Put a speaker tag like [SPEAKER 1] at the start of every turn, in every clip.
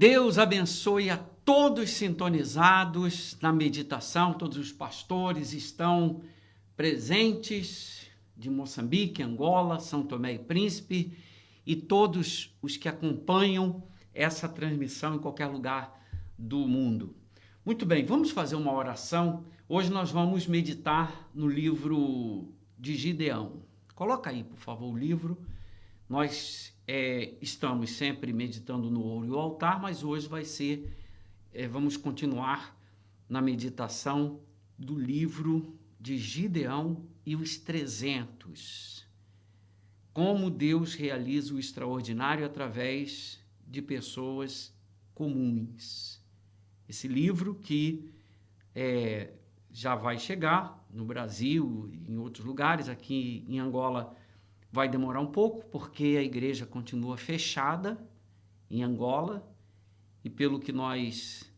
[SPEAKER 1] Deus abençoe a todos sintonizados na meditação. Todos os pastores estão presentes de Moçambique, Angola, São Tomé e Príncipe e todos os que acompanham essa transmissão em qualquer lugar do mundo. Muito bem, vamos fazer uma oração. Hoje nós vamos meditar no livro de Gideão. Coloca aí, por favor, o livro. Nós estamos sempre meditando no ouro e o altar, mas hoje vamos continuar na meditação do livro de Gideão e os 300. Como Deus realiza o extraordinário através de pessoas comuns. Esse livro que já vai chegar no Brasil e em outros lugares, aqui em Angola vai demorar um pouco, porque a igreja continua fechada em Angola e, pelo que nós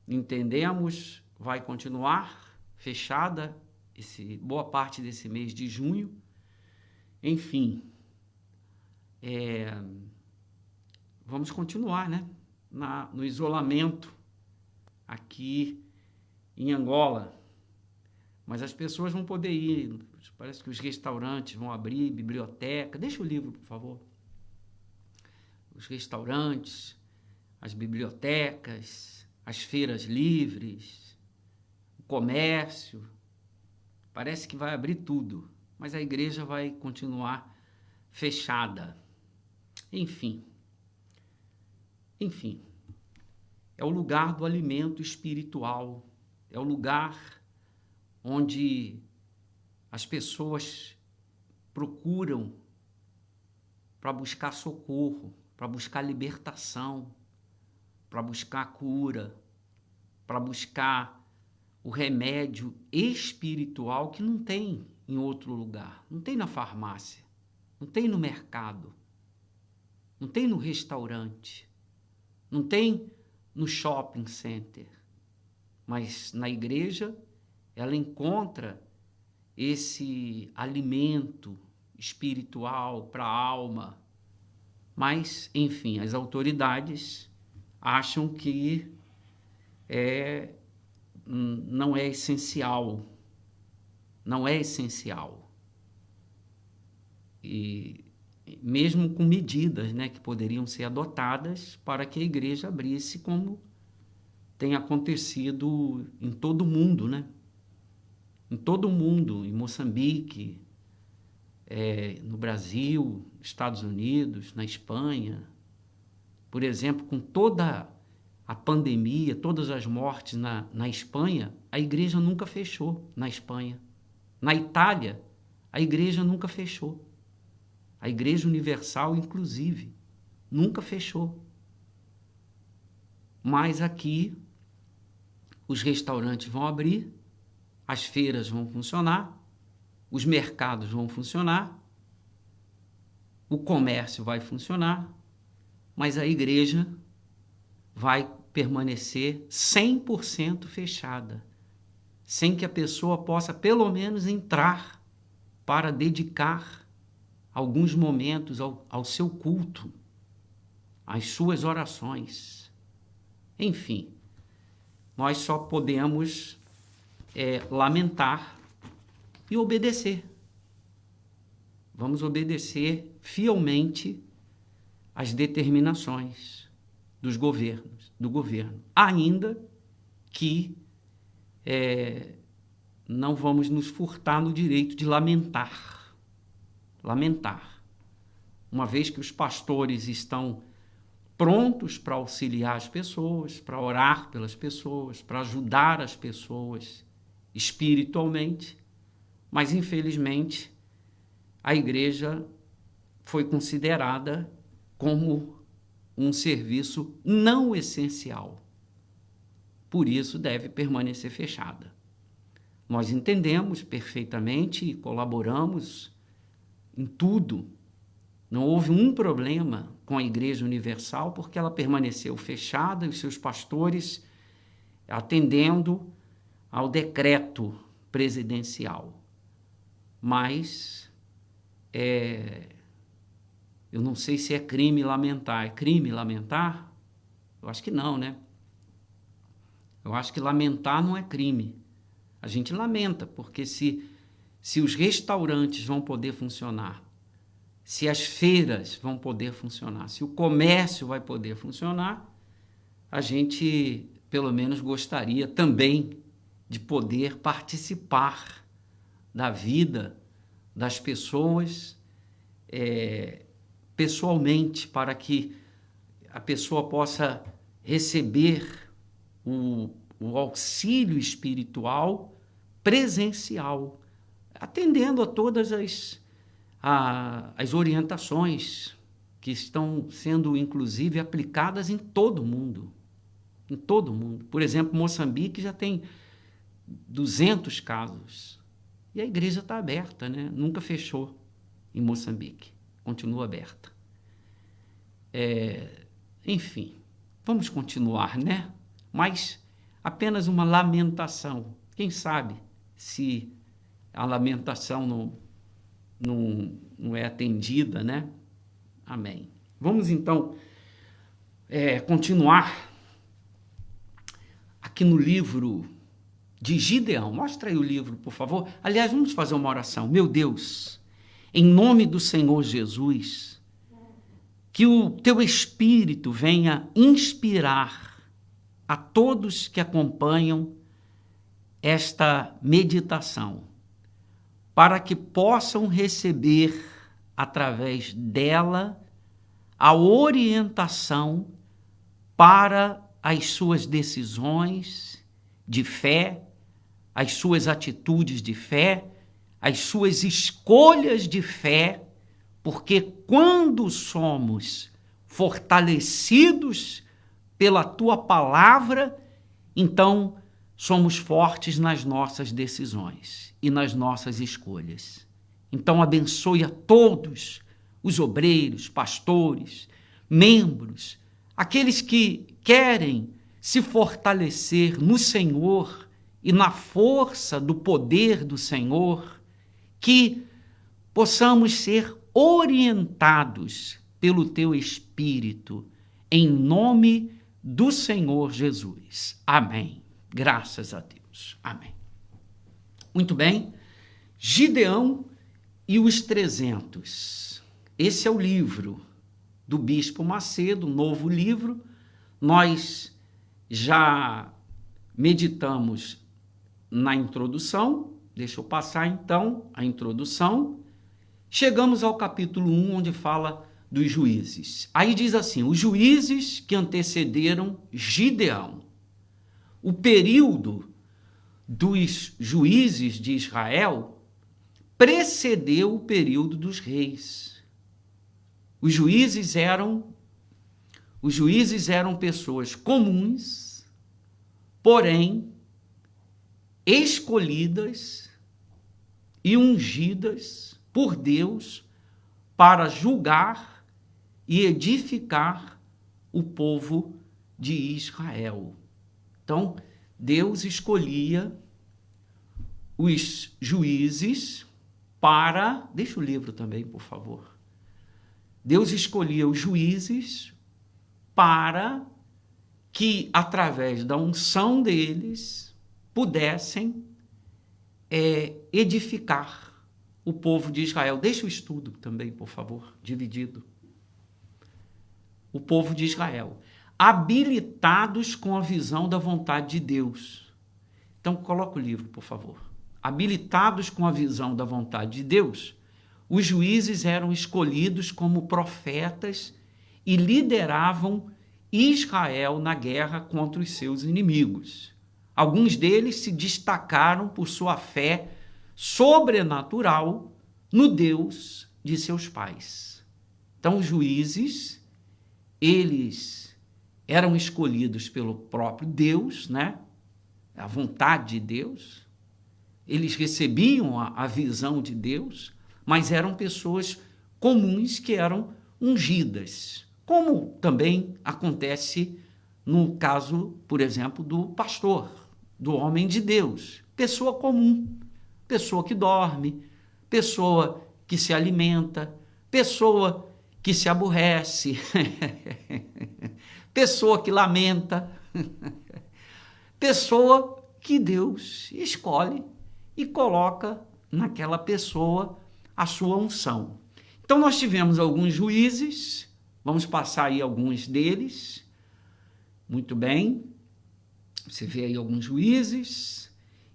[SPEAKER 1] entendemos, vai continuar fechada boa parte desse mês de junho. Enfim, vamos continuar, né? No isolamento aqui em Angola. Mas as pessoas vão poder ir, parece que os restaurantes vão abrir, biblioteca. Deixa o livro, por favor. Os restaurantes, as bibliotecas, as feiras livres, o comércio. Parece que vai abrir tudo, mas a igreja vai continuar fechada. Enfim, é o lugar do alimento espiritual, é o lugar onde as pessoas procuram para buscar socorro, para buscar libertação, para buscar cura, para buscar o remédio espiritual que não tem em outro lugar, não tem na farmácia, não tem no mercado, não tem no restaurante, não tem no shopping center, mas na igreja ela encontra esse alimento espiritual para a alma. Mas, enfim, as autoridades acham que não é essencial. Não é essencial. E mesmo com medidas, né, que poderiam ser adotadas para que a igreja abrisse, como tem acontecido em todo o mundo, né? Em todo o mundo, em Moçambique, no Brasil, nos Estados Unidos, na Espanha. Por exemplo, com toda a pandemia, todas as mortes na Espanha, a igreja nunca fechou na Espanha. Na Itália, a igreja nunca fechou. A Igreja Universal, inclusive, nunca fechou. Mas aqui, os restaurantes vão abrir, as feiras vão funcionar, os mercados vão funcionar, o comércio vai funcionar, mas a igreja vai permanecer 100% fechada, sem que a pessoa possa, pelo menos, entrar para dedicar alguns momentos ao seu culto, às suas orações. Enfim, nós só podemos lamentar e obedecer. Vamos obedecer fielmente às determinações do governo, ainda que não vamos nos furtar no direito de lamentar. Uma vez que os pastores estão prontos para auxiliar as pessoas, para orar pelas pessoas, para ajudar as pessoas espiritualmente, mas infelizmente a igreja foi considerada como um serviço não essencial. Por isso deve permanecer fechada. Nós entendemos perfeitamente e colaboramos em tudo. Não houve um problema com a Igreja Universal porque ela permaneceu fechada e os seus pastores atendendo ao decreto presidencial. Mas eu não sei se é crime lamentar. É crime lamentar? Eu acho que não, né? Eu acho que lamentar não é crime. A gente lamenta, porque se os restaurantes vão poder funcionar, se as feiras vão poder funcionar, se o comércio vai poder funcionar, a gente, pelo menos, gostaria também de poder participar da vida das pessoas pessoalmente, para que a pessoa possa receber o auxílio espiritual presencial, atendendo a todas as orientações que estão sendo, inclusive, aplicadas em todo o mundo. Em todo o mundo. Por exemplo, Moçambique já tem 200 casos. E a igreja está aberta, né? Nunca fechou em Moçambique. Continua aberta. Enfim, vamos continuar, né? Mas apenas uma lamentação. Quem sabe se a lamentação não é atendida, né? Amém. Vamos então continuar aqui no livro de Gideão. Mostra aí o livro, por favor. Aliás, vamos fazer uma oração. Meu Deus, em nome do Senhor Jesus, que o teu Espírito venha inspirar a todos que acompanham esta meditação, para que possam receber, através dela, a orientação para as suas decisões de fé, as suas atitudes de fé, as suas escolhas de fé, porque quando somos fortalecidos pela tua palavra, então somos fortes nas nossas decisões e nas nossas escolhas. Então abençoe a todos os obreiros, pastores, membros, aqueles que querem se fortalecer no Senhor e na força do poder do Senhor, que possamos ser orientados pelo teu Espírito, em nome do Senhor Jesus. Amém. Graças a Deus. Amém. Muito bem. Gideão e os 300. Esse é o livro do Bispo Macedo, um novo livro. Nós já meditamos na introdução. Deixa eu passar então a introdução. Chegamos ao capítulo 1, onde fala dos juízes. Aí diz assim: os juízes que antecederam Gideão. O período dos juízes de Israel precedeu o período dos reis. Os juízes eram pessoas comuns, porém escolhidas e ungidas por Deus para julgar e edificar o povo de Israel. Então, Deus escolhia os juízes para... Deixa o livro também, por favor. Deus escolhia os juízes para que, através da unção deles, pudessem edificar o povo de Israel. Deixa o estudo também, por favor, dividido. O povo de Israel. Habilitados com a visão da vontade de Deus. Então, coloca o livro, por favor. Habilitados com a visão da vontade de Deus, os juízes eram escolhidos como profetas e lideravam Israel na guerra contra os seus inimigos. Alguns deles se destacaram por sua fé sobrenatural no Deus de seus pais. Então, os juízes, eles eram escolhidos pelo próprio Deus, né? A vontade de Deus. Eles recebiam a visão de Deus, mas eram pessoas comuns que eram ungidas, como também acontece no caso, por exemplo, do pastor, do homem de Deus, pessoa comum, pessoa que dorme, pessoa que se alimenta, pessoa que se aborrece, pessoa que lamenta, pessoa que Deus escolhe e coloca naquela pessoa a sua unção. Então nós tivemos alguns juízes, vamos passar aí alguns deles. Muito bem, você vê aí alguns juízes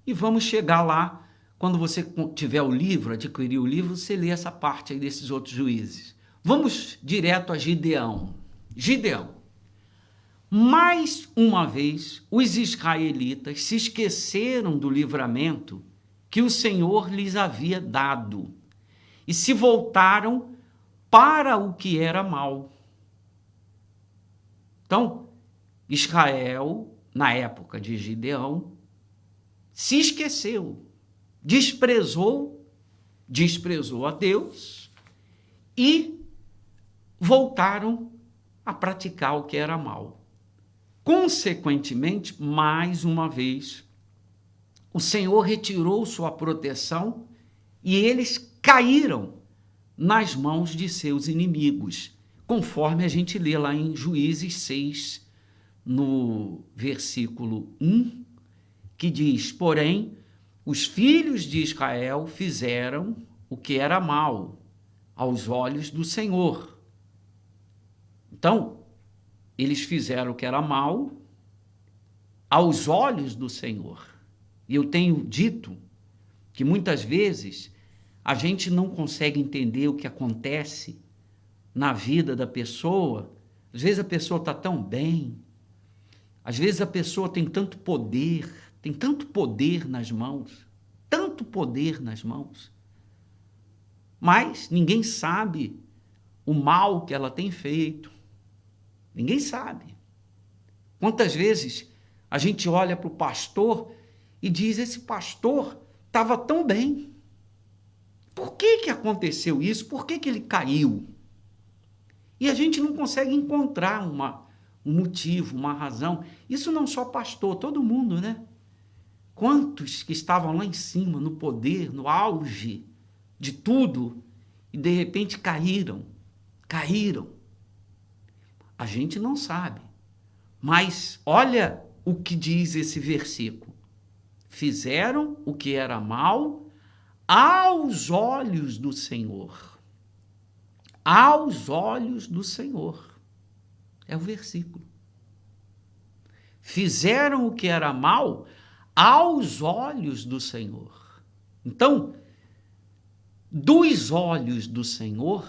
[SPEAKER 1] e vamos chegar lá. Quando você tiver o livro, adquirir o livro, você lê essa parte aí desses outros juízes. Vamos direto a Gideão. Gideão. Mais uma vez, os israelitas se esqueceram do livramento que o Senhor lhes havia dado e se voltaram para o que era mal. Então, Israel, na época de Gideão, se esqueceu, desprezou a Deus e voltaram a praticar o que era mal. Consequentemente, mais uma vez, o Senhor retirou sua proteção e eles caíram nas mãos de seus inimigos, conforme a gente lê lá em Juízes 6, no versículo 1, que diz: porém, os filhos de Israel fizeram o que era mal aos olhos do Senhor. Então, eles fizeram o que era mal aos olhos do Senhor. E eu tenho dito que muitas vezes a gente não consegue entender o que acontece na vida da pessoa. Às vezes a pessoa está tão bem, às vezes a pessoa tem tanto poder nas mãos, mas ninguém sabe o mal que ela tem feito. Ninguém sabe. Quantas vezes a gente olha para o pastor e diz: esse pastor estava tão bem. Por que aconteceu isso? Por que ele caiu? E a gente não consegue encontrar um motivo, uma razão. Isso não só pastor, todo mundo, né? Quantos que estavam lá em cima, no poder, no auge de tudo, e de repente caíram. A gente não sabe. Mas olha o que diz esse versículo. Fizeram o que era mal aos olhos do Senhor. Aos olhos do Senhor. É o versículo. Fizeram o que era mal aos olhos do Senhor. Então, dos olhos do Senhor,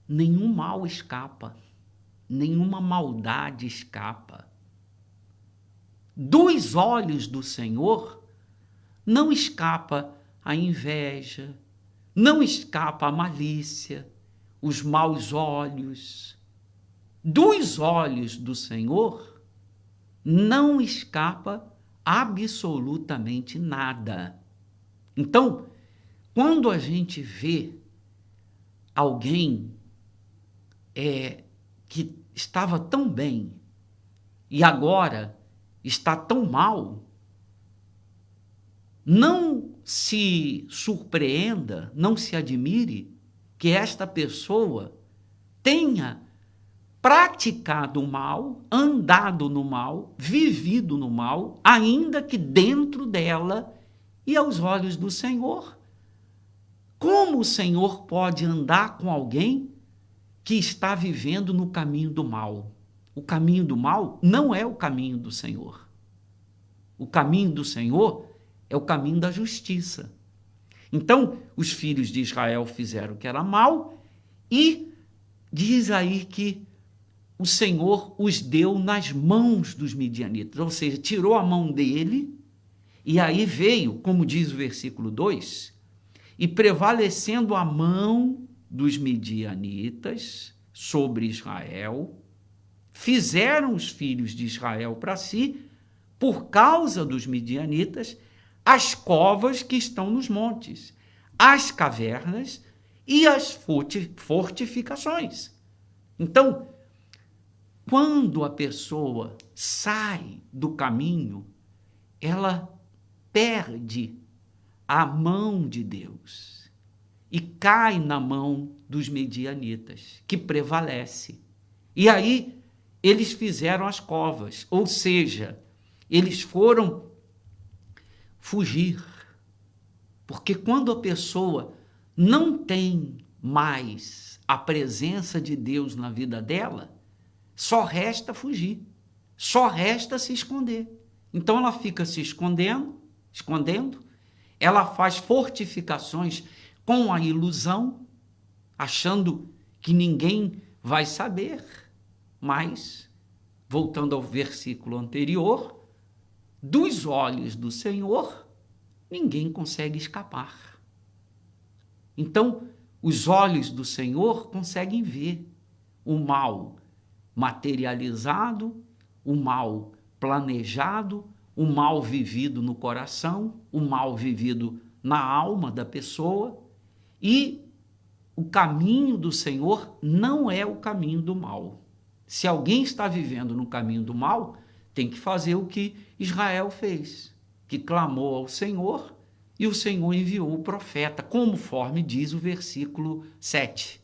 [SPEAKER 1] nenhum mal escapa, nenhuma maldade escapa. Dos olhos do Senhor, não escapa a inveja, não escapa a malícia, os maus olhos. Dos olhos do Senhor, não escapa absolutamente nada. Então, quando a gente vê alguém que estava tão bem e agora está tão mal, não se surpreenda, não se admire que esta pessoa tenha praticado o mal, andado no mal, vivido no mal, ainda que dentro dela e aos olhos do Senhor. Como o Senhor pode andar com alguém que está vivendo no caminho do mal? O caminho do mal não é o caminho do Senhor. O caminho do Senhor é o caminho da justiça. Então, os filhos de Israel fizeram o que era mal e diz aí que o Senhor os deu nas mãos dos midianitas, ou seja, tirou a mão dele e aí veio, como diz o versículo 2, e prevalecendo a mão dos midianitas sobre Israel, fizeram os filhos de Israel para si, por causa dos midianitas, as covas que estão nos montes, as cavernas e as fortificações. Então, quando a pessoa sai do caminho, ela perde a mão de Deus e cai na mão dos midianitas, que prevalece. E aí eles fizeram as covas, ou seja, eles foram fugir. Porque quando a pessoa não tem mais a presença de Deus na vida dela, só resta fugir, só resta se esconder. Então ela fica se escondendo, ela faz fortificações com a ilusão, achando que ninguém vai saber. Mas, voltando ao versículo anterior, dos olhos do Senhor, ninguém consegue escapar. Então, os olhos do Senhor conseguem ver o mal materializado, o mal planejado, o mal vivido no coração, o mal vivido na alma da pessoa, e o caminho do Senhor não é o caminho do mal. Se alguém está vivendo no caminho do mal, tem que fazer o que Israel fez, que clamou ao Senhor, e o Senhor enviou o profeta, conforme diz o versículo 7.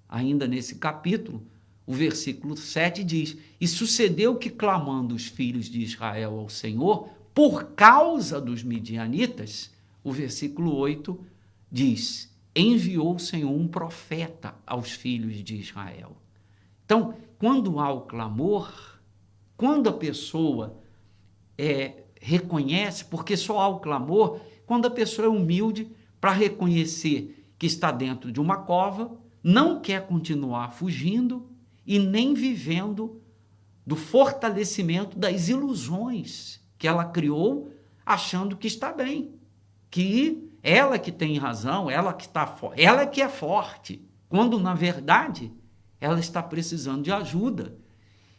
[SPEAKER 1] Ainda nesse capítulo, o versículo 7 diz: e sucedeu que, clamando os filhos de Israel ao Senhor, por causa dos midianitas, o versículo 8 diz: enviou o Senhor um profeta aos filhos de Israel. Então, quando há o clamor, quando a pessoa reconhece, porque só há o clamor quando a pessoa é humilde para reconhecer que está dentro de uma cova, não quer continuar fugindo e nem vivendo do fortalecimento das ilusões que ela criou, achando que está bem, que ela que tem razão, ela que é forte, quando na verdade ela está precisando de ajuda.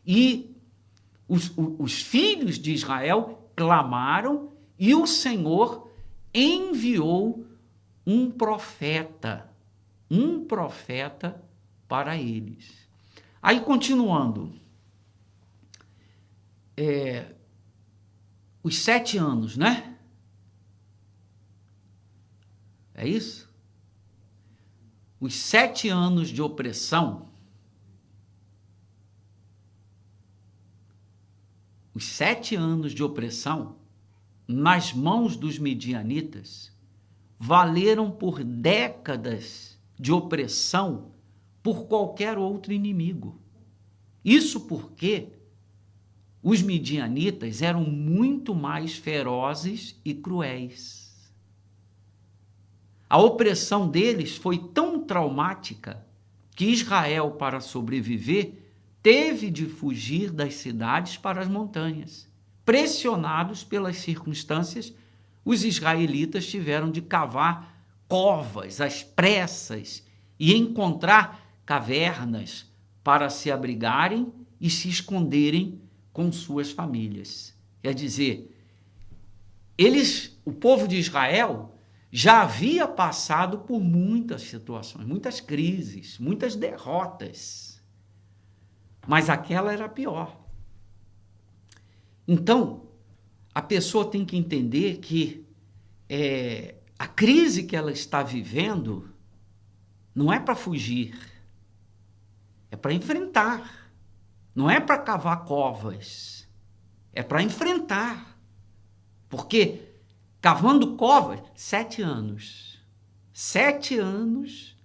[SPEAKER 1] E os filhos de Israel clamaram e o Senhor enviou um profeta para eles. Aí, continuando, os 7 anos, né? É isso? Os 7 anos de opressão, nas mãos dos midianitas, valeram por décadas de opressão por qualquer outro inimigo. Isso porque os midianitas eram muito mais ferozes e cruéis. A opressão deles foi tão traumática que Israel, para sobreviver, teve de fugir das cidades para as montanhas. Pressionados pelas circunstâncias, os israelitas tiveram de cavar covas às pressas e encontrar cavernas para se abrigarem e se esconderem com suas famílias. Quer dizer, o povo de Israel, já havia passado por muitas situações, muitas crises, muitas derrotas, mas aquela era a pior. Então, a pessoa tem que entender que a crise que ela está vivendo não é para fugir, é para enfrentar. Não é para cavar covas, é para enfrentar. Porque cavando covas, 7 anos. 7 anos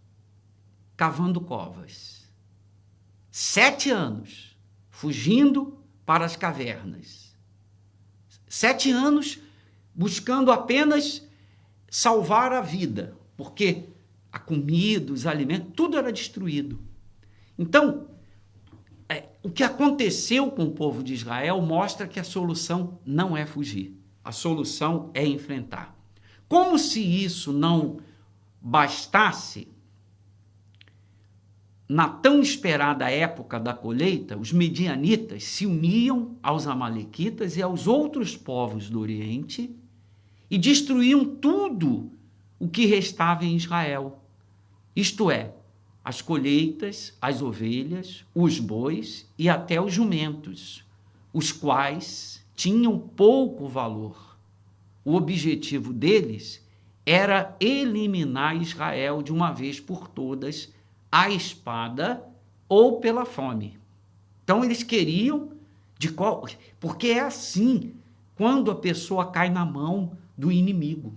[SPEAKER 1] cavando covas. 7 anos fugindo para as cavernas. 7 anos buscando apenas salvar a vida, porque a comida, os alimentos, tudo era destruído. Então, o que aconteceu com o povo de Israel mostra que a solução não é fugir. A solução é enfrentar. Como se isso não bastasse, na tão esperada época da colheita, os midianitas se uniam aos amalequitas e aos outros povos do Oriente e destruíam tudo o que restava em Israel. Isto é, as colheitas, as ovelhas, os bois e até os jumentos, os quais tinham pouco valor. O objetivo deles era eliminar Israel de uma vez por todas à espada ou pela fome. Então eles queriam porque é assim quando a pessoa cai na mão do inimigo.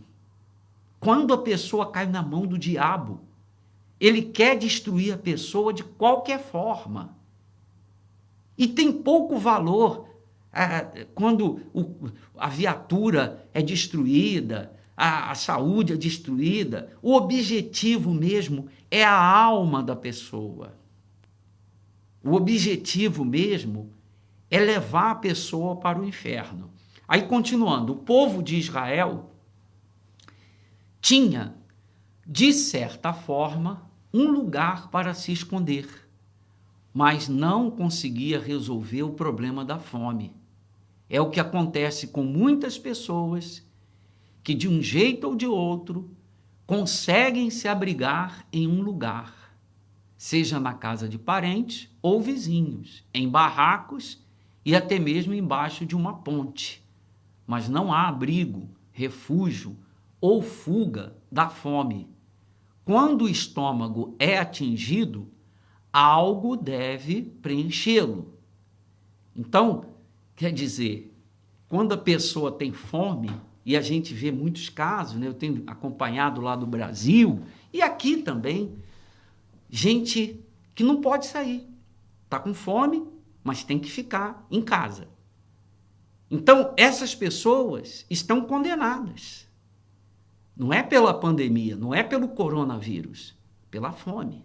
[SPEAKER 1] Quando a pessoa cai na mão do diabo, ele quer destruir a pessoa de qualquer forma. E tem pouco valor quando a viatura é destruída, a saúde é destruída. O objetivo mesmo é a alma da pessoa. O objetivo mesmo é levar a pessoa para o inferno. Aí, continuando, o povo de Israel tinha, de certa forma, um lugar para se esconder, mas não conseguia resolver o problema da fome. É o que acontece com muitas pessoas que, de um jeito ou de outro, conseguem se abrigar em um lugar, seja na casa de parentes ou vizinhos, em barracos e até mesmo embaixo de uma ponte. Mas não há abrigo, refúgio ou fuga da fome. Quando o estômago é atingido, algo deve preenchê-lo. Então, quer dizer, quando a pessoa tem fome, e a gente vê muitos casos, né? Eu tenho acompanhado lá do Brasil, e aqui também, gente que não pode sair. Está com fome, mas tem que ficar em casa. Então, essas pessoas estão condenadas. Não é pela pandemia, não é pelo coronavírus, pela fome.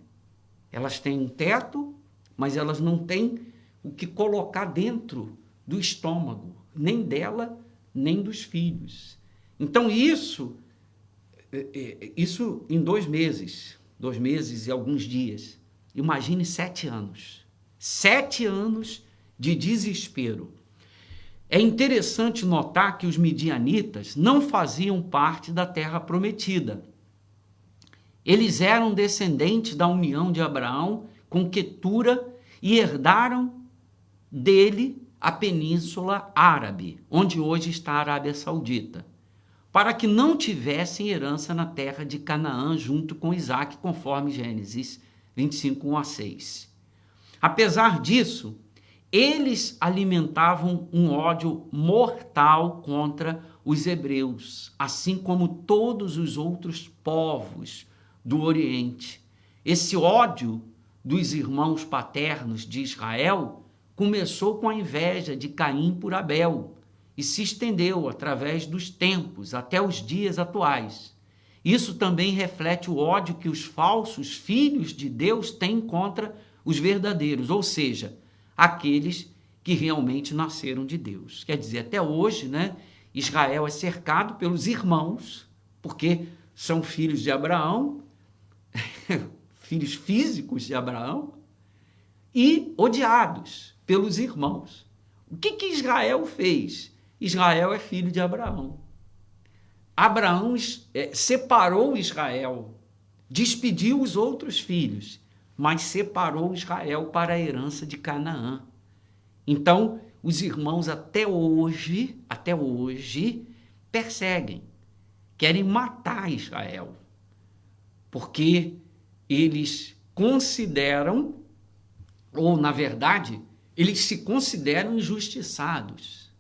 [SPEAKER 1] Elas têm um teto, mas elas não têm o que colocar dentro do estômago, nem dela, nem dos filhos. Então, isso em 2 meses e alguns dias. Imagine 7 anos. 7 anos de desespero. É interessante notar que os midianitas não faziam parte da terra prometida. Eles eram descendentes da união de Abraão com Quetura e herdaram dele a Península Árabe, onde hoje está a Arábia Saudita, para que não tivessem herança na terra de Canaã junto com Isaac, conforme Gênesis 25, 1-6. Apesar disso, eles alimentavam um ódio mortal contra os hebreus, assim como todos os outros povos do Oriente. Esse ódio dos irmãos paternos de Israel começou com a inveja de Caim por Abel e se estendeu através dos tempos até os dias atuais. Isso também reflete o ódio que os falsos filhos de Deus têm contra os verdadeiros, ou seja, aqueles que realmente nasceram de Deus. Quer dizer, até hoje, né, Israel é cercado pelos irmãos, porque são filhos de Abraão, filhos físicos de Abraão, e odiados pelos irmãos. O que Israel fez? Israel é filho de Abraão. Abraão separou Israel, despediu os outros filhos, mas separou Israel para a herança de Canaã. Então, os irmãos até hoje, perseguem, querem matar Israel, porque eles consideram, ou na verdade, eles se consideram injustiçados,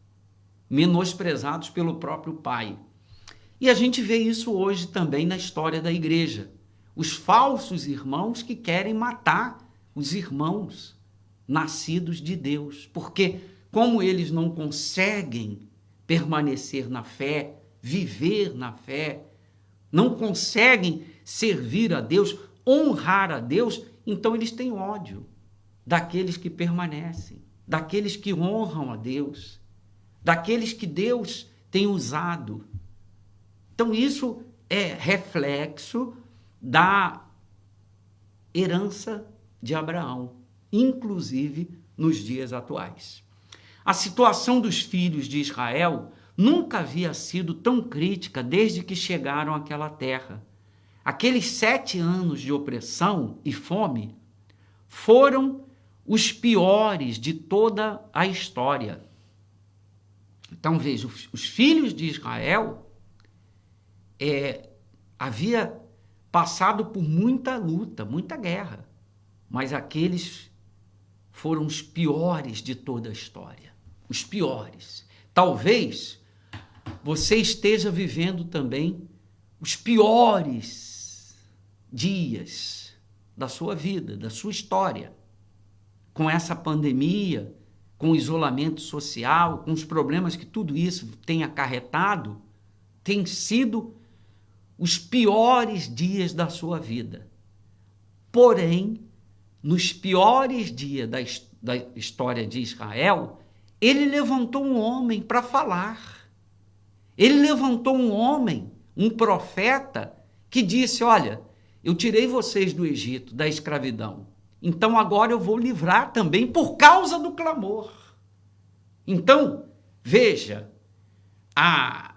[SPEAKER 1] menosprezados pelo próprio Pai. E a gente vê isso hoje também na história da igreja. Os falsos irmãos que querem matar os irmãos nascidos de Deus. Porque como eles não conseguem permanecer na fé, viver na fé, não conseguem servir a Deus, honrar a Deus, então eles têm ódio daqueles que permanecem, daqueles que honram a Deus, daqueles que Deus tem usado. Então isso é reflexo da herança de Abraão, inclusive nos dias atuais. A situação dos filhos de Israel nunca havia sido tão crítica desde que chegaram àquela terra. Aqueles 7 anos de opressão e fome foram os piores de toda a história. Então veja, os filhos de Israel havia passado por muita luta, muita guerra, mas aqueles foram os piores de toda a história. Os piores. Talvez você esteja vivendo também os piores dias da sua vida, da sua história. Com essa pandemia, com o isolamento social, com os problemas que tudo isso tem acarretado, tem sido os piores dias da sua vida. Porém, nos piores dias da história de Israel, ele levantou um homem para falar. Ele levantou um homem, um profeta, que disse: olha, eu tirei vocês do Egito, da escravidão. Então agora eu vou livrar também por causa do clamor. Então, veja, a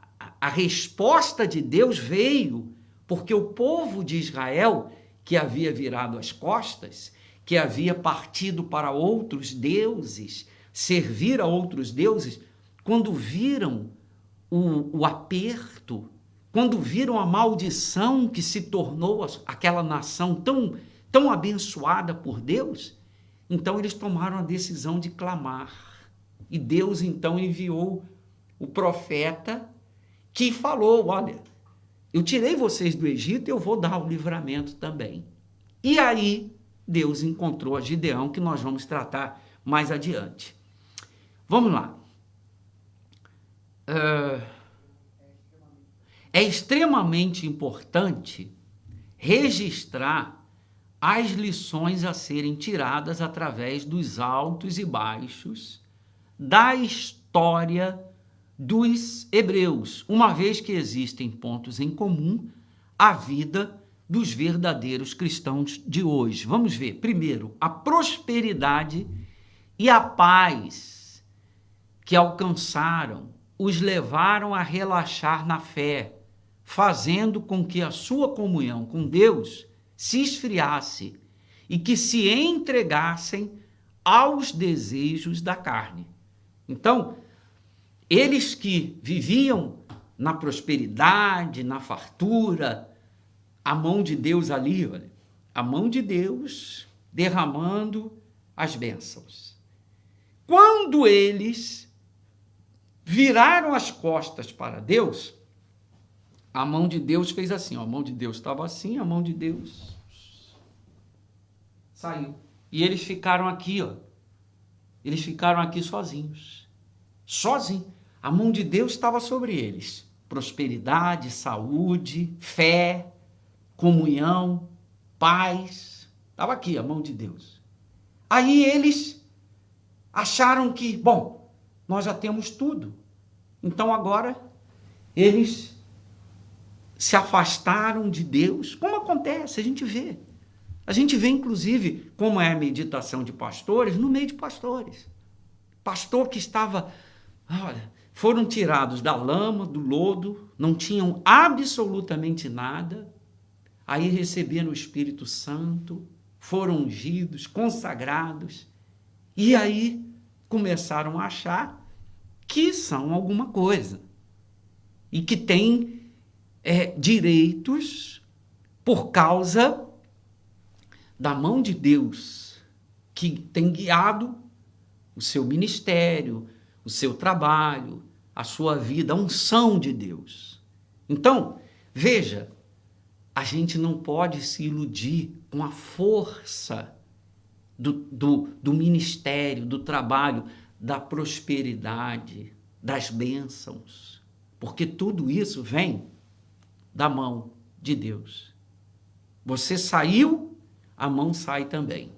[SPEAKER 1] resposta de Deus veio porque o povo de Israel, que havia virado as costas, que havia partido para outros deuses, servir a outros deuses, quando viram o aperto, quando viram a maldição que se tornou aquela nação tão abençoada por Deus, então eles tomaram a decisão de clamar. E Deus então enviou o profeta que falou: olha, eu tirei vocês do Egito e eu vou dar o livramento também. E aí Deus encontrou a Gideão, que nós vamos tratar mais adiante. Vamos lá. É extremamente importante registrar as lições a serem tiradas através dos altos e baixos da história dos hebreus, uma vez que existem pontos em comum à vida dos verdadeiros cristãos de hoje. Vamos ver, primeiro, a prosperidade e a paz que alcançaram os levaram a relaxar na fé, fazendo com que a sua comunhão com Deus se esfriasse e que se entregassem aos desejos da carne. Então, eles que viviam na prosperidade, na fartura, a mão de Deus ali, olha, a mão de Deus derramando as bênçãos. Quando eles viraram as costas para Deus, a mão de Deus fez assim, ó, a mão de Deus estava assim, a mão de Deus saiu. E eles ficaram aqui, ó. Eles ficaram aqui sozinhos. Sozinhos. A mão de Deus estava sobre eles. Prosperidade, saúde, fé, comunhão, paz. Estava aqui a mão de Deus. Aí eles acharam que, bom, nós já temos tudo. Então agora eles se afastaram de Deus. Como acontece? A gente vê. A gente vê, inclusive, como é a meditação de pastores, no meio de pastores. Pastor que estava, olha, foram tirados da lama, do lodo, não tinham absolutamente nada, aí receberam o Espírito Santo, foram ungidos, consagrados, e aí começaram a achar que são alguma coisa e que têm direitos por causa da mão de Deus que tem guiado o seu ministério, o seu trabalho, a sua vida, a unção de Deus. Então, veja, a gente não pode se iludir com a força do ministério, do trabalho, da prosperidade, das bênçãos, porque tudo isso vem da mão de Deus. Você saiu, a mão sai também.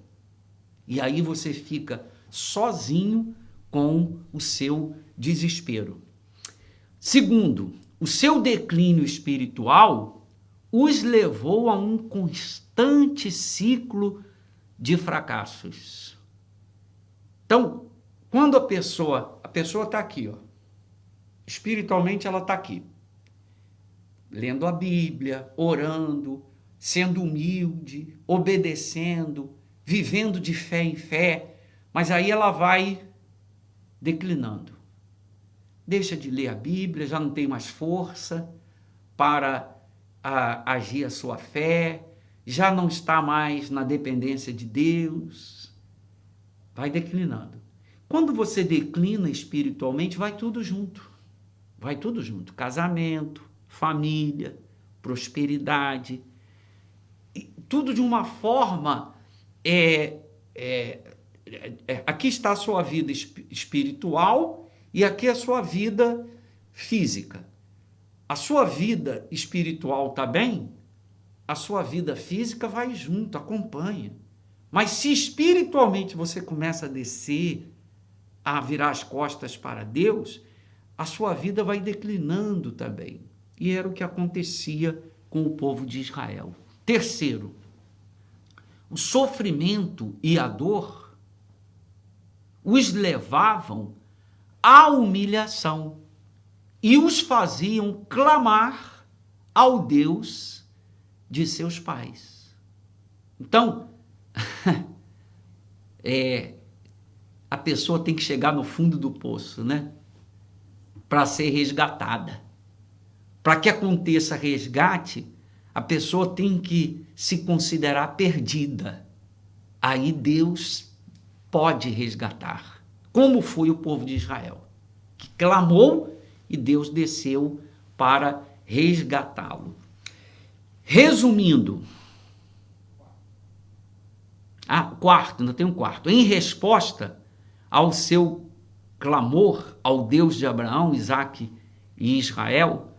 [SPEAKER 1] E aí você fica sozinho com o seu desespero. Segundo, o seu declínio espiritual os levou a um constante ciclo de fracassos. Então, quando a pessoa está aqui, ó, espiritualmente ela está aqui, lendo a Bíblia, orando, sendo humilde, obedecendo, vivendo de fé em fé, mas aí ela vai declinando. Deixa de ler a Bíblia, já não tem mais força para agir a sua fé, já não está mais na dependência de Deus, vai declinando. Quando você declina espiritualmente, vai tudo junto. Vai tudo junto. Casamento, família, prosperidade. Tudo de uma forma... aqui está a sua vida espiritual e aqui a sua vida física. A sua vida espiritual está bem, a sua vida física vai junto, acompanha. Mas se espiritualmente você começa a descer, a virar as costas para Deus, a sua vida vai declinando também. E era o que acontecia com o povo de Israel. Terceiro, o sofrimento e a dor os levavam à humilhação e os faziam clamar ao Deus de seus pais. Então, a pessoa tem que chegar no fundo do poço, né? Para ser resgatada. Para que aconteça resgate, a pessoa tem que se considerar perdida. Aí Deus pode resgatar. Como foi o povo de Israel, que clamou e Deus desceu para resgatá-lo. Resumindo, ainda tem um quarto. Em resposta ao seu clamor ao Deus de Abraão, Isaque e Israel,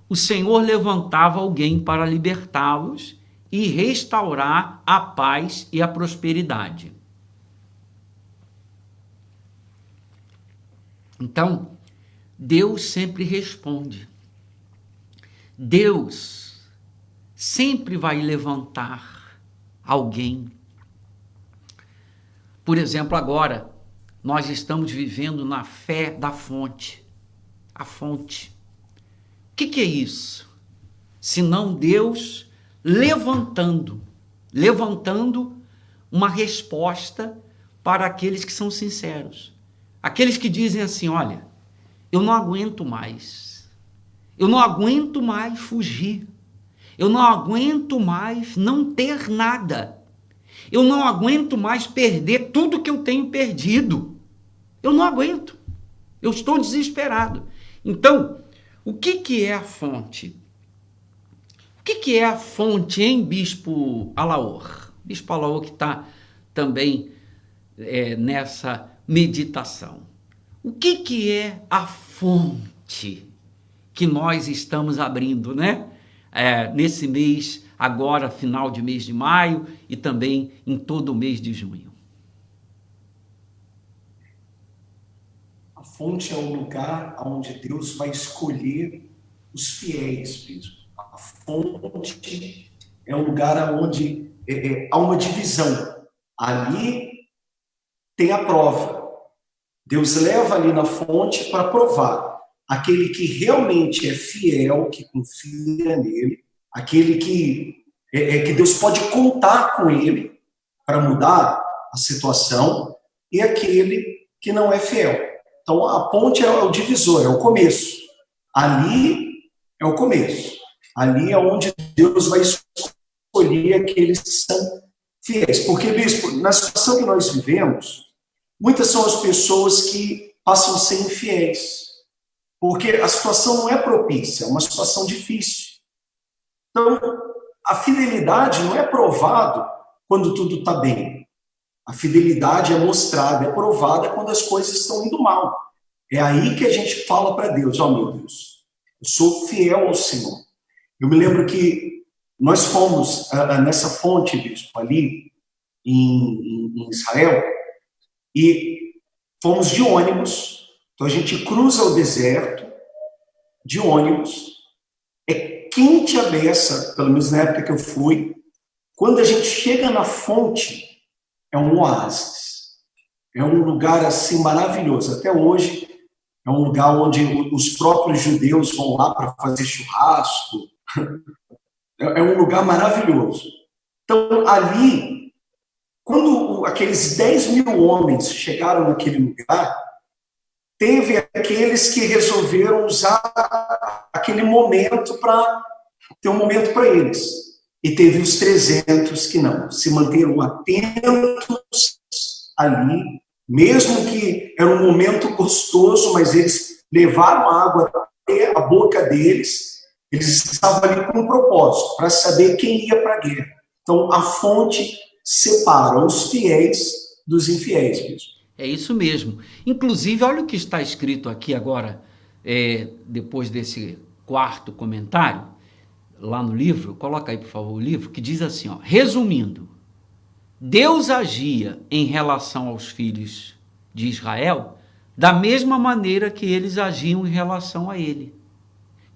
[SPEAKER 1] o Senhor levantava alguém para libertá-los e restaurar a paz e a prosperidade. Então, Deus sempre responde. Deus sempre vai levantar alguém. Por exemplo, agora, nós estamos vivendo na fé da fonte. A fonte. O que é isso? Senão Deus levantando uma resposta para aqueles que são sinceros. Aqueles que dizem assim, olha, eu não aguento mais. Eu não aguento mais fugir. Eu não aguento mais não ter nada. Eu não aguento mais perder tudo que eu tenho perdido. Eu não aguento. Eu estou desesperado. Então, o que é a fonte? O que é a fonte, hein, Bispo Alaor? Bispo Alaor que está também nessa meditação. O que é a fonte que nós estamos abrindo, né? Nesse mês, agora, final de mês de maio e também em todo o mês de junho.
[SPEAKER 2] A fonte é o lugar onde Deus vai escolher os fiéis, Bispo. A fonte é um lugar onde há uma divisão. Ali tem a prova. Deus leva ali na fonte para provar. Aquele que realmente é fiel, que confia nele, aquele que Deus pode contar com ele para mudar a situação, e aquele que não é fiel. Então, a ponte é o divisor, é o começo. Ali é o começo. Ali é onde Deus vai escolher aqueles que são fiéis. Porque, Bispo, na situação que nós vivemos, muitas são as pessoas que passam a ser infiéis. Porque a situação não é propícia, é uma situação difícil. Então, a fidelidade não é provada quando tudo está bem. A fidelidade é mostrada, é provada quando as coisas estão indo mal. É aí que a gente fala para Deus, meu Deus, eu sou fiel ao Senhor. Eu me lembro que nós fomos nessa fonte, Bispo, ali em Israel, e fomos de ônibus. Então a gente cruza o deserto de ônibus. É quente a beça, pelo menos na época que eu fui. Quando a gente chega na fonte, é um oásis. É um lugar assim maravilhoso. Até hoje é um lugar onde os próprios judeus vão lá para fazer churrasco. É um lugar maravilhoso. Então, ali, quando aqueles 10.000 homens chegaram naquele lugar, teve aqueles que resolveram usar aquele momento para ter um momento para eles. E teve os 300 que não, se manteram atentos ali Mesmo que era um momento gostoso, mas eles levaram a água até a boca deles, eles estavam ali com um propósito, para saber quem ia para a guerra. Então, a fonte separa os fiéis dos infiéis mesmo.
[SPEAKER 1] É isso mesmo. Inclusive, olha o que está escrito aqui agora, depois desse quarto comentário, lá no livro, coloca aí por favor o livro, que diz assim, ó, resumindo, Deus agia em relação aos filhos de Israel da mesma maneira que eles agiam em relação a ele.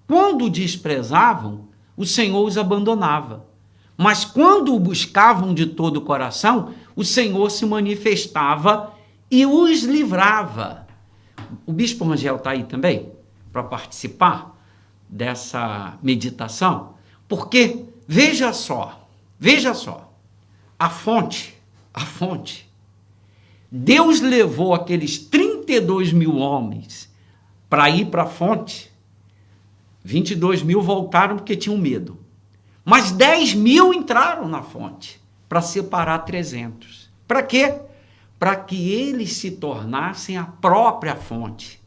[SPEAKER 1] Quando o desprezavam, o Senhor os abandonava. Mas quando o buscavam de todo o coração, o Senhor se manifestava e os livrava. O Bispo Rangel está aí também para participar dessa meditação, porque veja só, a fonte, Deus levou aqueles 32 mil homens para ir para a fonte, 22 mil voltaram porque tinham medo, mas 10 mil entraram na fonte para separar 300. Para quê? Para que eles se tornassem a própria fonte.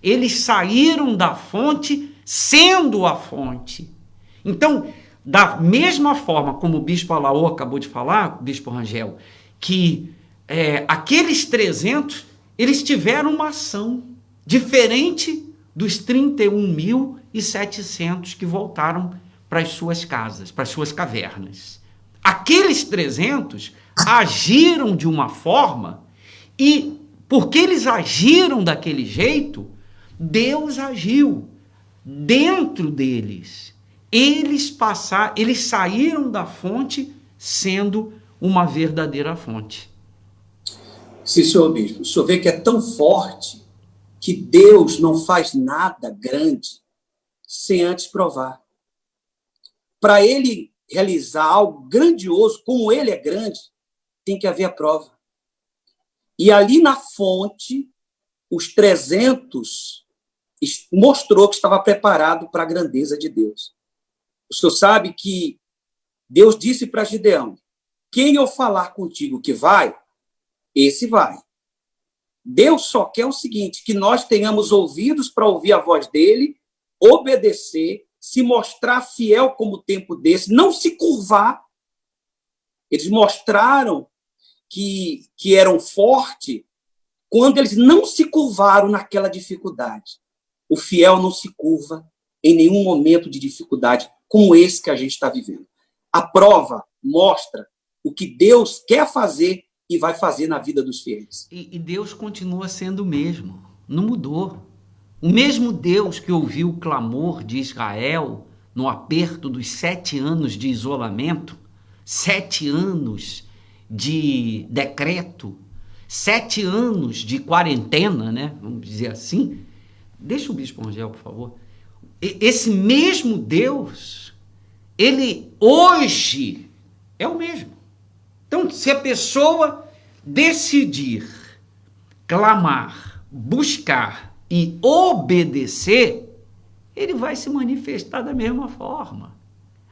[SPEAKER 1] Eles saíram da fonte sendo a fonte. Então, da mesma forma como o Bispo Alaô acabou de falar, o Bispo Rangel, que aqueles 300, eles tiveram uma ação diferente dos 31.700 que voltaram para as suas casas, para as suas cavernas. Aqueles 300 agiram de uma forma e, porque eles agiram daquele jeito, Deus agiu dentro deles. Eles saíram da fonte sendo uma verdadeira fonte.
[SPEAKER 3] Sim, senhor bispo, o senhor vê que é tão forte que Deus não faz nada grande sem antes provar. Para ele realizar algo grandioso, como ele é grande, tem que haver a prova. E ali na fonte, os 300 mostrou que estava preparado para a grandeza de Deus. O senhor sabe que Deus disse para Gideão, quem eu falar contigo que vai, esse vai. Deus só quer o seguinte, que nós tenhamos ouvidos para ouvir a voz dele, obedecer, se mostrar fiel como tempo desse, não se curvar. Eles mostraram que eram fortes quando eles não se curvaram naquela dificuldade. O fiel não se curva em nenhum momento de dificuldade como esse que a gente está vivendo. A prova mostra o que Deus quer fazer e vai fazer na vida dos fiéis.
[SPEAKER 1] E Deus continua sendo o mesmo, não mudou. O mesmo Deus que ouviu o clamor de Israel no aperto dos 7 anos de isolamento, 7 anos de decreto, 7 anos de quarentena, né? Vamos dizer assim. Deixa o Bispo Rangel, por favor. Esse mesmo Deus, ele hoje é o mesmo. Então, se a pessoa decidir clamar, buscar e obedecer, ele vai se manifestar da mesma forma.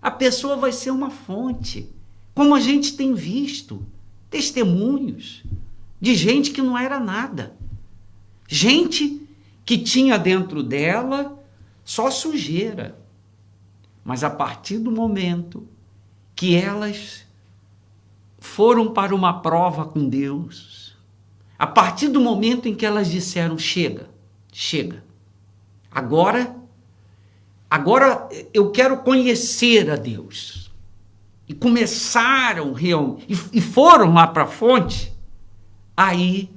[SPEAKER 1] A pessoa vai ser uma fonte, como a gente tem visto testemunhos de gente que não era nada. Gente que tinha dentro dela só sujeira. Mas a partir do momento que elas foram para uma prova com Deus, a partir do momento em que elas disseram, chega, agora eu quero conhecer a Deus, e começaram e foram lá para a fonte, aí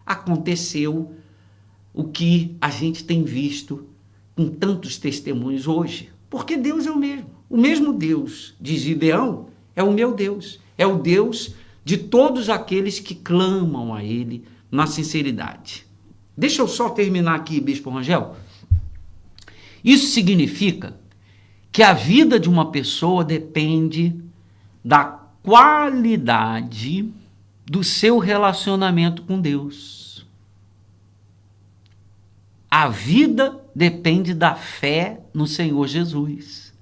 [SPEAKER 1] aconteceu o que a gente tem visto com tantos testemunhos hoje, porque Deus é o mesmo Deus de Gideão é o meu Deus, é o Deus de todos aqueles que clamam a Ele na sinceridade. Deixa eu só terminar aqui, Bispo Rangel. Isso significa que a vida de uma pessoa depende da qualidade do seu relacionamento com Deus. A vida depende da fé no Senhor Jesus,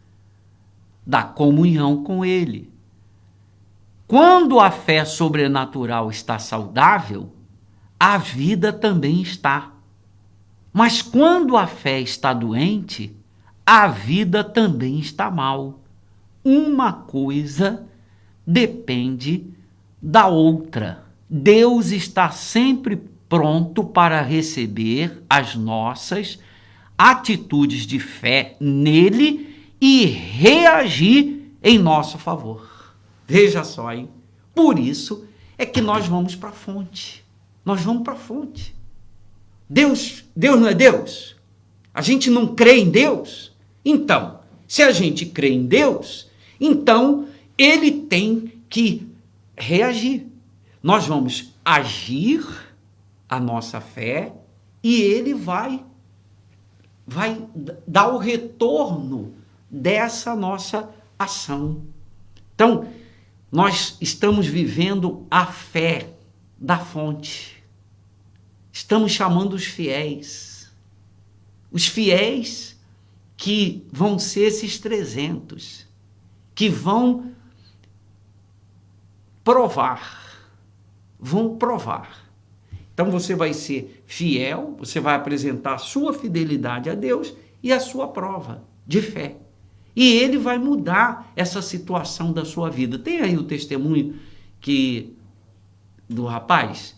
[SPEAKER 1] da comunhão com Ele. Quando a fé sobrenatural está saudável, a vida também está. Mas quando a fé está doente, a vida também está mal. Uma coisa depende da outra. Deus está sempre pronto para receber as nossas atitudes de fé nele e reagir em nosso favor. Veja só, hein? Por isso é que nós vamos para a fonte. Nós vamos para a fonte. Deus não é Deus? A gente não crê em Deus? Então, se a gente crê em Deus, então ele tem que reagir. Nós vamos agir a nossa fé e ele vai dar o retorno dessa nossa ação. Então, nós estamos vivendo a fé da fonte. Estamos chamando os fiéis que vão ser esses 300, que vão provar. Então você vai ser fiel, você vai apresentar a sua fidelidade a Deus e a sua prova de fé. E ele vai mudar essa situação da sua vida. Tem aí o testemunho do rapaz?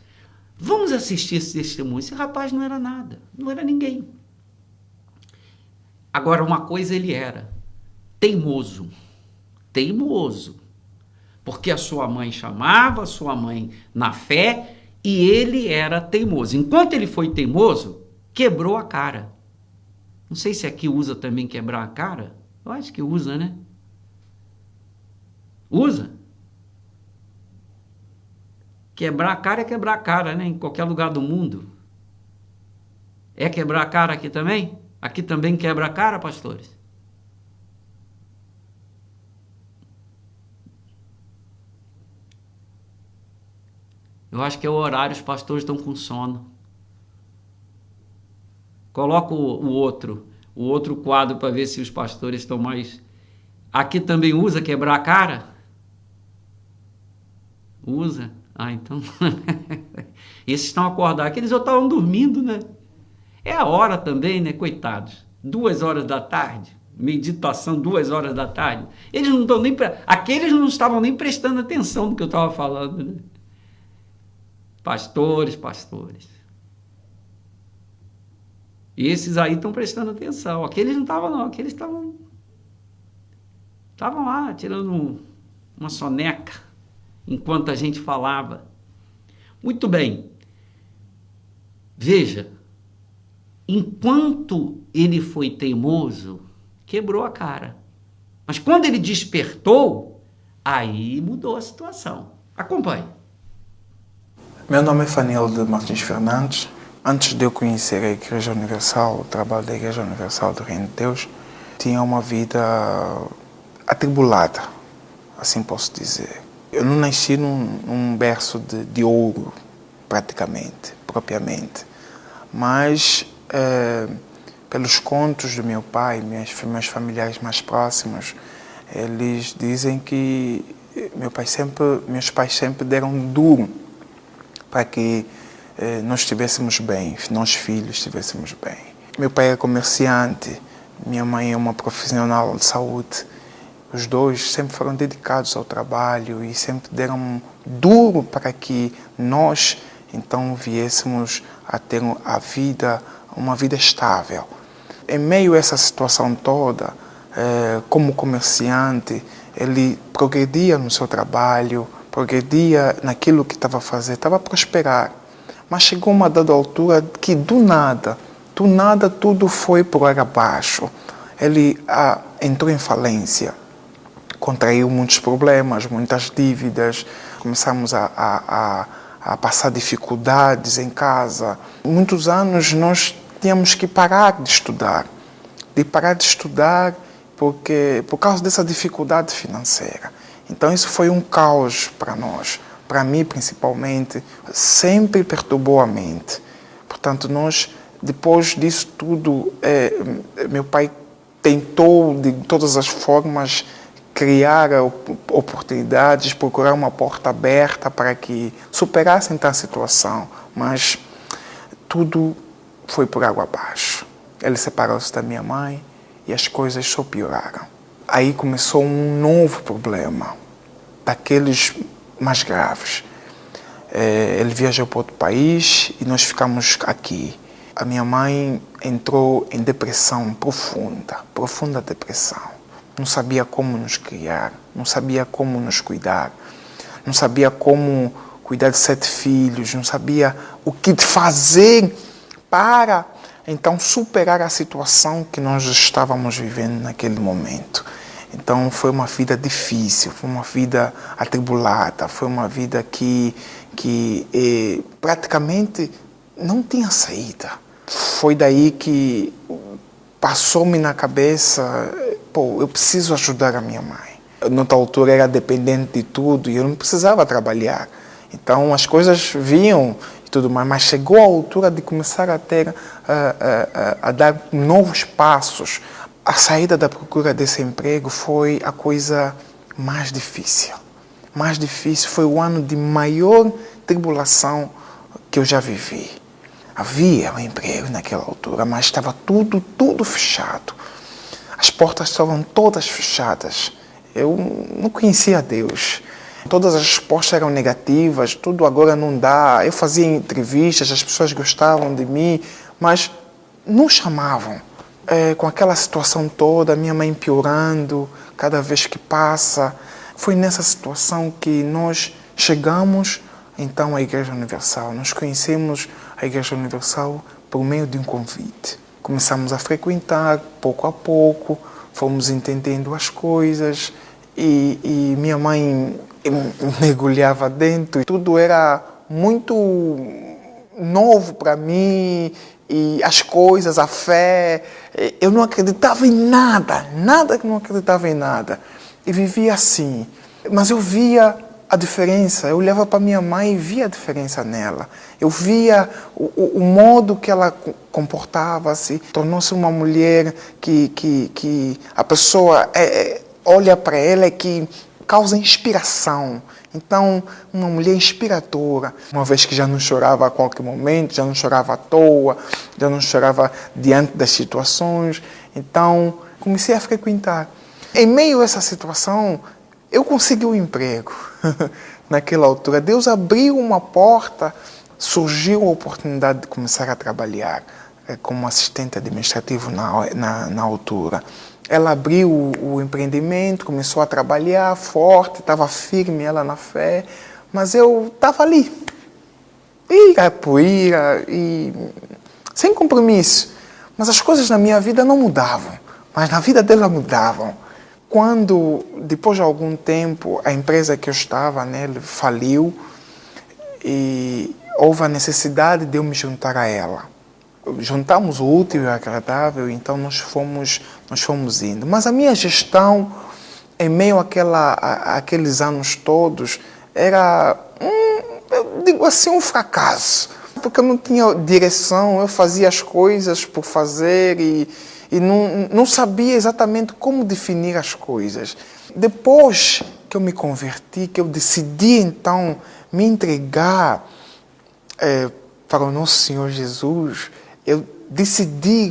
[SPEAKER 1] Vamos assistir esse testemunho. Esse rapaz não era nada, não era ninguém. Agora, uma coisa ele era: teimoso. Porque a sua mãe chamava, a sua mãe na fé, e ele era teimoso. Enquanto ele foi teimoso, quebrou a cara. Não sei se aqui usa também quebrar a cara. Eu acho que usa, né? Usa? Quebrar a cara é quebrar a cara, né? Em qualquer lugar do mundo. É quebrar a cara aqui também? Aqui também quebra a cara, pastores? Eu acho que é o horário, os pastores estão com sono. Coloca o outro quadro para ver se os pastores estão mais... Aqui também usa quebrar a cara? Usa? Ah, então... Esses estão acordados. Aqueles outros estavam dormindo, né? É a hora também, né? Coitados. 2 horas da tarde. Meditação, 2 horas da tarde. Eles não estão nem... Aqueles não estavam nem prestando atenção no que eu estava falando, né? Pastores. E esses aí estão prestando atenção. Aqueles não estavam, não. Aqueles estavam lá, tirando uma soneca, enquanto a gente falava. Muito bem. Veja, enquanto ele foi teimoso, quebrou a cara. Mas quando ele despertou, aí mudou a situação. Acompanhe.
[SPEAKER 4] Meu nome é Fanil de Martins Fernandes. Antes de eu conhecer a Igreja Universal, o trabalho da Igreja Universal do Reino de Deus, tinha uma vida atribulada, assim posso dizer. Eu não nasci num berço de ouro, propriamente. Mas, pelos contos do meu pai, meus familiares mais próximos, eles dizem que meus pais sempre deram duro para que nós estivéssemos bem, nós filhos estivéssemos bem. Meu pai é comerciante, minha mãe é uma profissional de saúde. Os dois sempre foram dedicados ao trabalho e sempre deram duro para que nós, então, viéssemos a ter uma vida estável. Em meio a essa situação toda, como comerciante, ele progredia no seu trabalho, progredia naquilo que estava a fazer, estava a prosperar. Mas chegou uma dada altura que do nada tudo foi por água abaixo. Ele entrou em falência, contraiu muitos problemas, muitas dívidas, começamos a passar dificuldades em casa. Muitos anos nós tínhamos que parar de estudar por causa dessa dificuldade financeira. Então isso foi um caos para nós, para mim principalmente, sempre perturbou a mente. Portanto, depois disso tudo, meu pai tentou de todas as formas criar oportunidades, procurar uma porta aberta para que superassem tal situação. mas tudo foi por água abaixo. Ele separou-se da minha mãe e as coisas só pioraram. Aí começou um novo problema, daqueles mais graves. Ele viajou para outro país e nós ficamos aqui. A minha mãe entrou em depressão profunda depressão. Não sabia como nos criar, não sabia como nos cuidar, não sabia como cuidar de 7 filhos, não sabia o que fazer para, então, superar a situação que nós estávamos vivendo naquele momento. Então, foi uma vida difícil, foi uma vida atribulada, foi uma vida que praticamente não tinha saída. Foi daí que passou-me na cabeça, eu preciso ajudar a minha mãe. Eu, noutra altura, era dependente de tudo e eu não precisava trabalhar. Então, as coisas vinham e tudo mais, mas chegou a altura de começar a dar novos passos. A saída da procura desse emprego foi a coisa mais difícil. Mais difícil, foi o ano de maior tribulação que eu já vivi. Havia um emprego naquela altura, mas estava tudo fechado. As portas estavam todas fechadas. Eu não conhecia Deus. Todas as respostas eram negativas, tudo agora não dá. Eu fazia entrevistas, as pessoas gostavam de mim, mas não chamavam. Com aquela situação toda, minha mãe piorando, cada vez que passa. Foi nessa situação que nós chegamos, então, à Igreja Universal. Nós conhecemos a Igreja Universal por meio de um convite. Começamos a frequentar, pouco a pouco, fomos entendendo as coisas e minha mãe mergulhava dentro. Tudo era muito novo para mim. E as coisas, a fé, eu não acreditava em nada que não acreditava em nada. E vivia assim. Mas eu via a diferença, eu olhava para minha mãe e via a diferença nela. Eu via o modo que ela comportava-se, tornou-se uma mulher que a pessoa olha para ela que causa inspiração. Então, uma mulher inspiradora, uma vez que já não chorava a qualquer momento, já não chorava à toa, já não chorava diante das situações. Então, comecei a frequentar. Em meio a essa situação, eu consegui um emprego. Naquela altura, Deus abriu uma porta, surgiu a oportunidade de começar a trabalhar como assistente administrativo na altura. Ela abriu o empreendimento, começou a trabalhar forte, estava firme ela na fé, mas eu estava ali, Irapuíra, sem compromisso. Mas as coisas na minha vida não mudavam, mas na vida dela mudavam. Quando, depois de algum tempo, a empresa que eu estava nele faliu e houve a necessidade de eu me juntar a ela. Juntamos o útil e o agradável, então nós fomos indo. Mas a minha gestão, em meio àqueles anos todos, era, eu digo assim, um fracasso. Porque eu não tinha direção, eu fazia as coisas por fazer e não sabia exatamente como definir as coisas. Depois que eu me converti, que eu decidi então me entregar para o nosso Senhor Jesus, eu decidi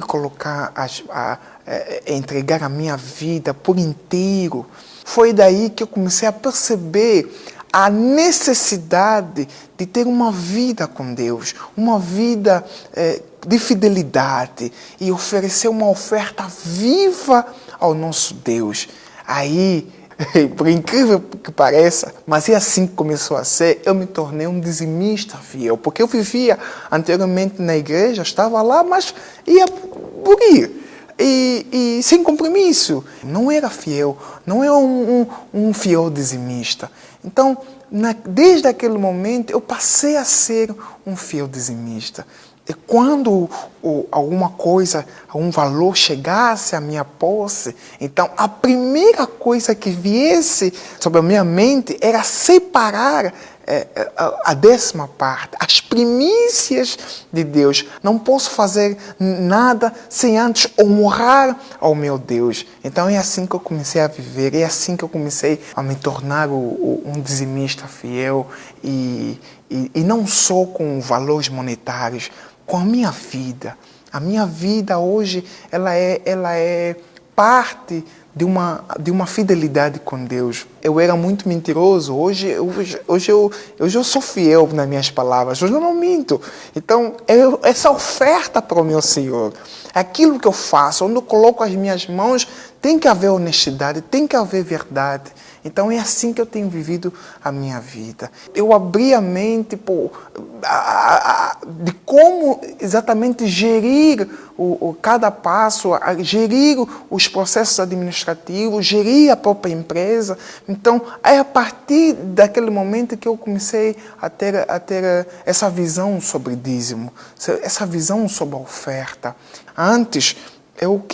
[SPEAKER 4] entregar a minha vida por inteiro. Foi daí que eu comecei a perceber a necessidade de ter uma vida com Deus, uma vida de fidelidade e oferecer uma oferta viva ao nosso Deus. Aí, por incrível que pareça, mas é assim que começou a ser, eu me tornei um dizimista fiel, porque eu vivia anteriormente na igreja, estava lá, mas ia por ir. E sem compromisso. Não era fiel, não era um fiel dizimista. Então, desde aquele momento, eu passei a ser um fiel dizimista. E quando alguma coisa, algum valor chegasse à minha posse, então a primeira coisa que viesse sobre a minha mente era separar a 10ª parte, as primícias de Deus. Não posso fazer nada sem antes honrar ao meu Deus. Então é assim que eu comecei a viver, é assim que eu comecei a me tornar um dizimista fiel e não só com valores monetários, com a minha vida. A minha vida hoje ela é parte de uma fidelidade com Deus. Eu era muito mentiroso, hoje eu sou fiel nas minhas palavras, hoje eu não minto. Então, essa oferta para o meu Senhor, aquilo que eu faço, onde eu coloco as minhas mãos, tem que haver honestidade, tem que haver verdade. Então, é assim que eu tenho vivido a minha vida. Eu abri a mente de como exatamente gerir cada passo, gerir os processos administrativos, gerir a própria empresa. Então, é a partir daquele momento que eu comecei a ter essa visão sobre dízimo, essa visão sobre a oferta. Antes, eu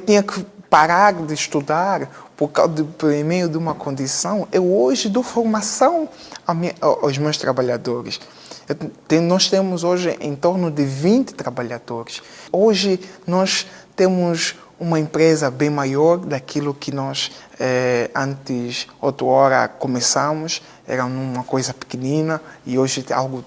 [SPEAKER 4] tinha que parar de estudar por meio de uma condição. Eu hoje dou formação aos meus trabalhadores. Nós temos hoje em torno de 20 trabalhadores. Hoje nós temos uma empresa bem maior daquilo que nós antes, outrora, começamos. Era uma coisa pequenina e hoje é algo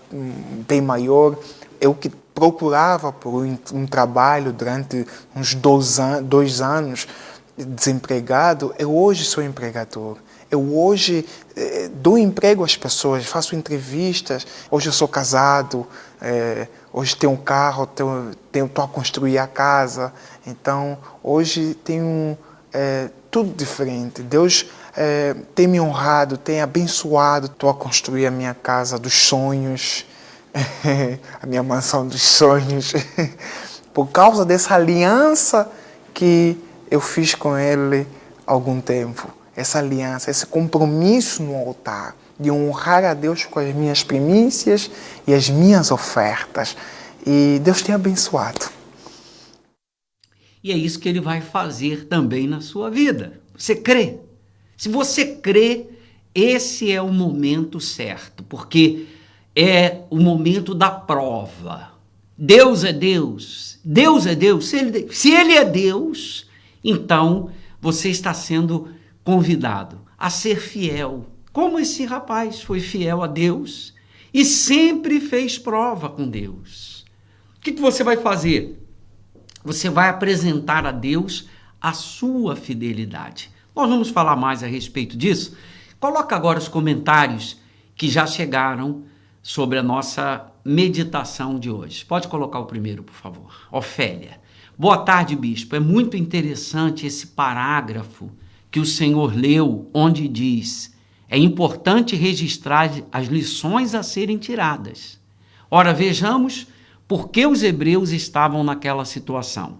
[SPEAKER 4] bem maior. Eu que procurava por um trabalho durante uns 2 anos, desempregado, eu hoje sou empregador. Eu hoje dou emprego às pessoas, faço entrevistas. Hoje eu sou casado, hoje tenho um carro, estou a construir a casa. Então, hoje tenho tudo diferente. Deus tem me honrado, tem abençoado. Estou a construir a minha casa dos sonhos, a minha mansão dos sonhos, por causa dessa aliança que eu fiz com Ele há algum tempo. Essa aliança, esse compromisso no altar, de honrar a Deus com as minhas primícias e as minhas ofertas. E Deus tem abençoado.
[SPEAKER 1] E é isso que Ele vai fazer também na sua vida. Você crê? Se você crê, esse é o momento certo, porque é o momento da prova. Deus é Deus. Deus é Deus. Se Ele é Deus, então você está sendo convidado a ser fiel, como esse rapaz foi fiel a Deus e sempre fez prova com Deus. O que você vai fazer? Você vai apresentar a Deus a sua fidelidade. Nós vamos falar mais a respeito disso. Coloca agora os comentários que já chegaram sobre a nossa meditação de hoje. Pode colocar o primeiro, por favor. Ofélia. Boa tarde, bispo. É muito interessante esse parágrafo que o senhor leu, onde diz: é importante registrar as lições a serem tiradas. Ora, vejamos por que os hebreus estavam naquela situação.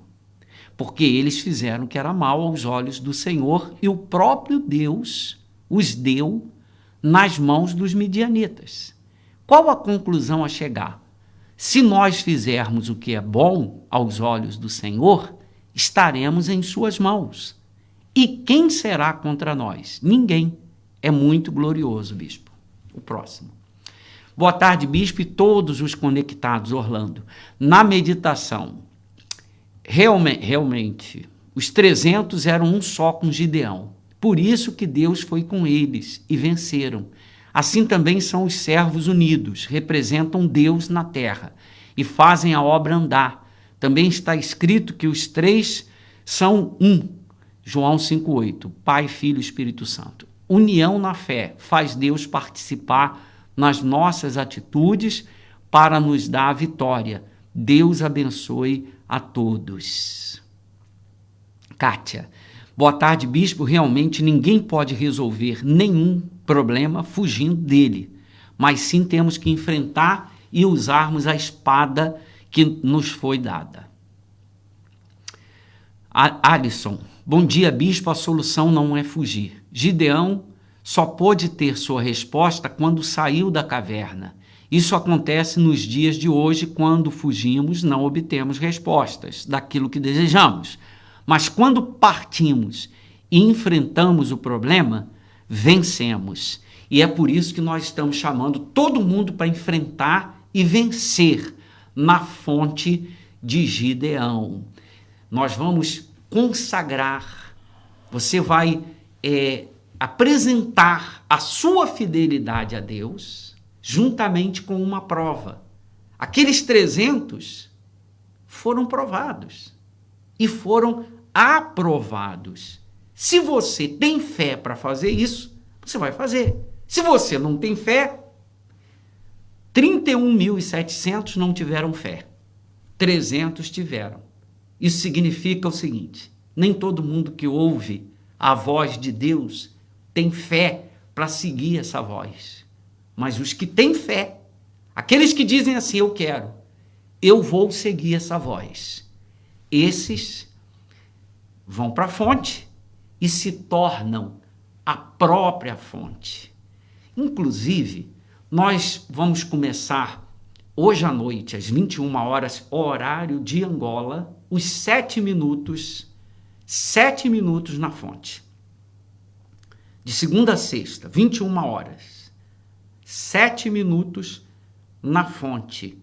[SPEAKER 1] Porque eles fizeram o que era mal aos olhos do Senhor e o próprio Deus os deu nas mãos dos midianitas. Qual a conclusão a chegar? Se nós fizermos o que é bom aos olhos do Senhor, estaremos em suas mãos. E quem será contra nós? Ninguém. É muito glorioso, bispo. O próximo. Boa tarde, bispo, e todos os conectados, Orlando. Na meditação, realmente, os 300 eram um só com Gideão. Por isso que Deus foi com eles e venceram. Assim também são os servos unidos, representam Deus na terra e fazem a obra andar. Também está escrito que os 3 são um. João 5,8, Pai, Filho e Espírito Santo. União na fé faz Deus participar nas nossas atitudes para nos dar a vitória. Deus abençoe a todos. Kátia. Boa tarde, bispo. Realmente ninguém pode resolver nenhum problema fugindo dele, mas sim temos que enfrentar e usarmos a espada que nos foi dada. Alisson. Bom dia, bispo. A solução não é fugir. Gideão só pôde ter sua resposta quando saiu da caverna Isso acontece nos dias de hoje, quando fugimos, não obtemos respostas daquilo que desejamos. Mas quando partimos e enfrentamos o problema, vencemos. E é por isso que nós estamos chamando todo mundo para enfrentar e vencer na fonte de Gideão. Nós vamos consagrar, você vai apresentar a sua fidelidade a Deus juntamente com uma prova. Aqueles 300 foram provados e foram aprovados. Se você tem fé para fazer isso, você vai fazer. Se você não tem fé, 31.700 não tiveram fé. 300 tiveram. Isso significa o seguinte: nem todo mundo que ouve a voz de Deus tem fé para seguir essa voz. Mas os que têm fé, aqueles que dizem assim, eu vou seguir essa voz, esses vão para a fonte e se tornam a própria fonte. Inclusive, nós vamos começar hoje à noite, às 21 horas, horário de Angola, os 7 minutos na fonte. De segunda a sexta, 21 horas. 7 minutos na fonte.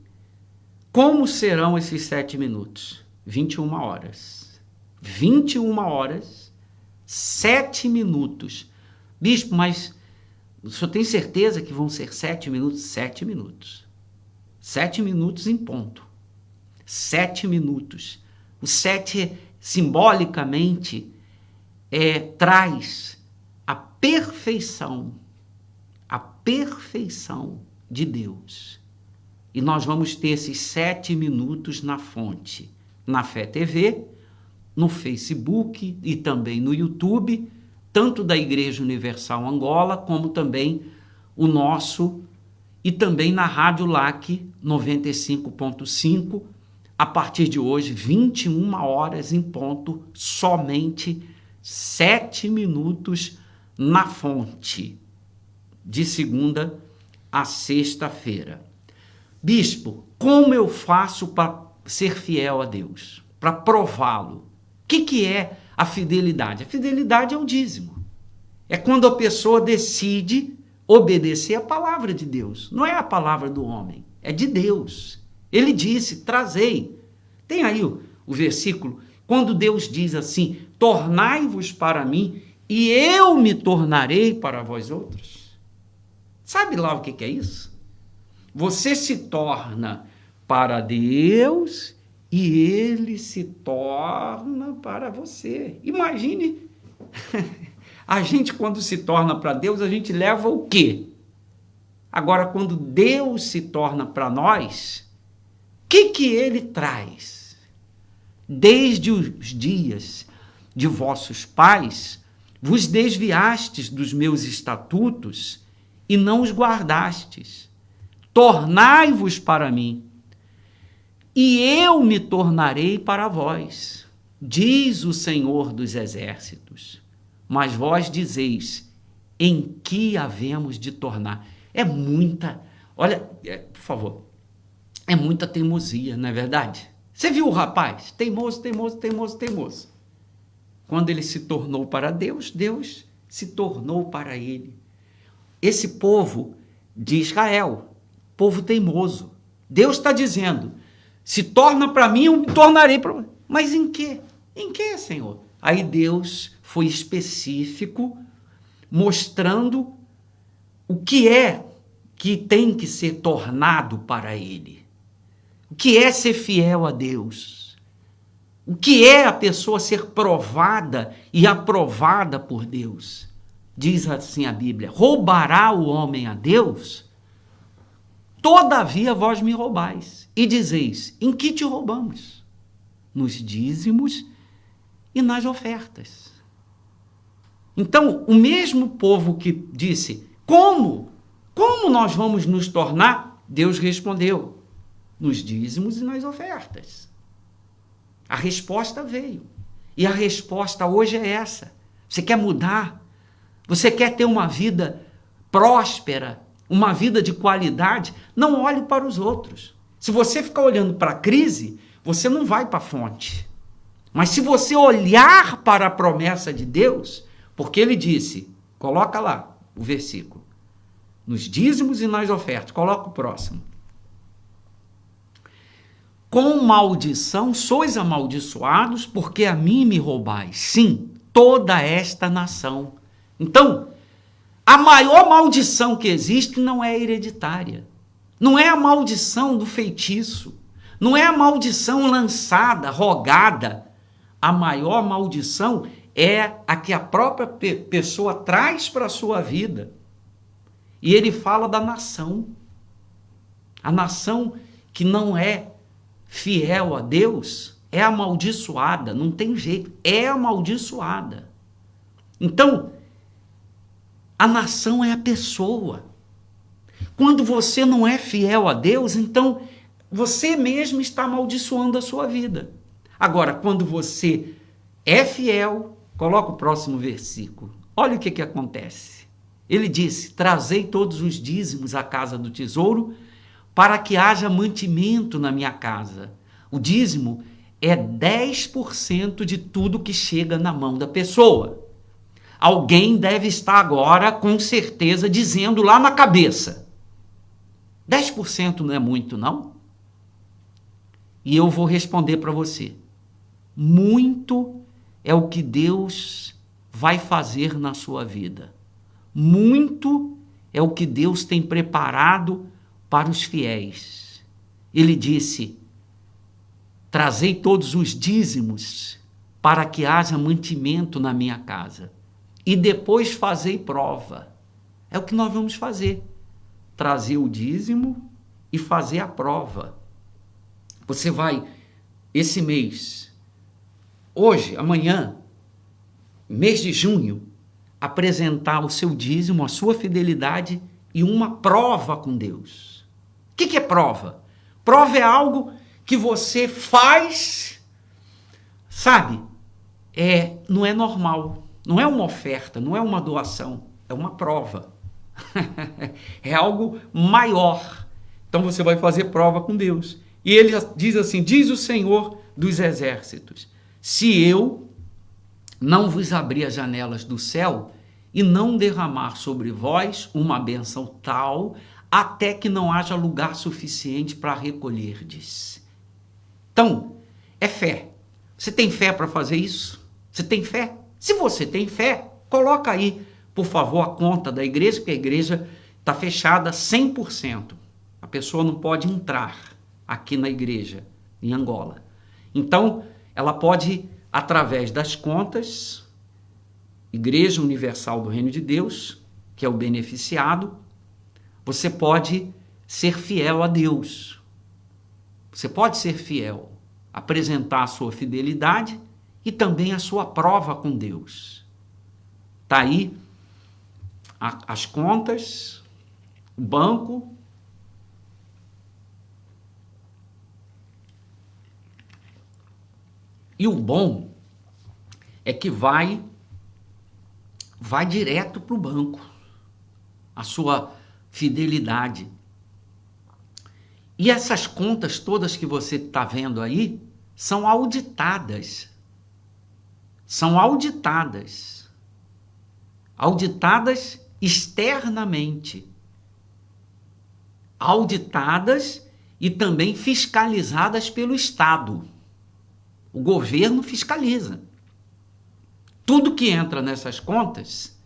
[SPEAKER 1] Como serão esses 7 minutos? 21 horas. 21 horas, 7 minutos. Bispo, mas o senhor tem certeza que vão ser 7 minutos? 7 minutos. 7 minutos em ponto. 7 minutos. O 7, simbolicamente, traz a perfeição de Deus. E nós vamos ter esses 7 minutos na fonte, na Fé TV, no Facebook e também no YouTube, tanto da Igreja Universal Angola, como também o nosso, e também na Rádio LAC 95.5, a partir de hoje, 21 horas em ponto, somente 7 minutos na fonte, de segunda a sexta-feira. Bispo, como eu faço para ser fiel a Deus? Para prová-lo? O que é a fidelidade? A fidelidade é o dízimo. É quando a pessoa decide obedecer a palavra de Deus. Não é a palavra do homem, é de Deus. Ele disse, trazei. Tem aí o versículo, quando Deus diz assim, tornai-vos para mim e eu me tornarei para vós outros. Sabe lá o que é isso? Você se torna para Deus e Ele se torna para você. Imagine, a gente quando se torna para Deus, a gente leva o quê? Agora, quando Deus se torna para nós, o que Ele traz? Desde os dias de vossos pais, vos desviastes dos meus estatutos e não os guardastes. Tornai-vos para mim, e eu me tornarei para vós, diz o Senhor dos Exércitos. Mas vós dizeis, em que havemos de tornar? É muita, olha, por favor, é muita teimosia, não é verdade? Você viu o rapaz? Teimoso. Quando ele se tornou para Deus, Deus se tornou para ele. Esse povo de Israel, povo teimoso. Deus está dizendo, se torna para mim, eu me tornarei para você. Mas em quê? Em quê, Senhor? Aí Deus foi específico, mostrando o que é que tem que ser tornado para ele. O que é ser fiel a Deus? O que é a pessoa ser provada e aprovada por Deus? Diz assim a Bíblia, roubará o homem a Deus? Todavia vós me roubais. E dizeis, em que te roubamos? Nos dízimos e nas ofertas. Então, o mesmo povo que disse, como? Como nós vamos nos tornar? Deus respondeu, nos dízimos e nas ofertas. A resposta veio. E a resposta hoje é essa. Você quer mudar? Você quer ter uma vida próspera, uma vida de qualidade, não olhe para os outros. Se você ficar olhando para a crise, você não vai para a fonte. Mas se você olhar para a promessa de Deus, porque ele disse, coloca lá o versículo, nos dízimos e nas ofertas, coloca o próximo. Com maldição sois amaldiçoados, porque a mim me roubais. Sim, toda esta nação. Então, a maior maldição que existe não é hereditária. Não é a maldição do feitiço. Não é a maldição lançada, rogada. A maior maldição é a que a própria pessoa traz para a sua vida. E ele fala da nação. A nação que não é fiel a Deus é amaldiçoada, não tem jeito, é amaldiçoada. Então, a nação é a pessoa. Quando você não é fiel a Deus, então você mesmo está amaldiçoando a sua vida. Agora, quando você é fiel, coloca o próximo versículo. Olha o que acontece. Ele disse, trazei todos os dízimos à casa do tesouro, para que haja mantimento na minha casa. O dízimo é 10% de tudo que chega na mão da pessoa. Alguém deve estar agora, com certeza, dizendo lá na cabeça, 10% não é muito, não? E eu vou responder para você, muito é o que Deus vai fazer na sua vida. Muito é o que Deus tem preparado para os fiéis. Ele disse, trazei todos os dízimos para que haja mantimento na minha casa. E depois fazei prova. É o que nós vamos fazer. Trazer o dízimo e fazer a prova. Você vai, esse mês, hoje, amanhã, mês de junho, apresentar o seu dízimo, a sua fidelidade e uma prova com Deus. O que é prova? Prova é algo que você faz, sabe? Não é normal, não é uma oferta, não é uma doação, é uma prova. É algo maior. Então você vai fazer prova com Deus. E ele diz assim, diz o Senhor dos Exércitos, se eu não vos abrir as janelas do céu e não derramar sobre vós uma bênção tal, até que não haja lugar suficiente para recolherdes. Então, é fé. Você tem fé para fazer isso? Você tem fé? Se você tem fé, coloca aí, por favor, a conta da igreja, porque a igreja está fechada 100%. A pessoa não pode entrar aqui na igreja, em Angola. Então, ela pode, através das contas, Igreja Universal do Reino de Deus, que é o beneficiado, você pode ser fiel a Deus. Você pode ser fiel, apresentar a sua fidelidade e também a sua prova com Deus. Está aí as contas, o banco. E o bom é que vai direto para o banco, a sua fidelidade. E essas contas todas que você está vendo aí são auditadas. São auditadas. Auditadas externamente. Auditadas e também fiscalizadas pelo Estado. O governo fiscaliza. Tudo que entra nessas contas,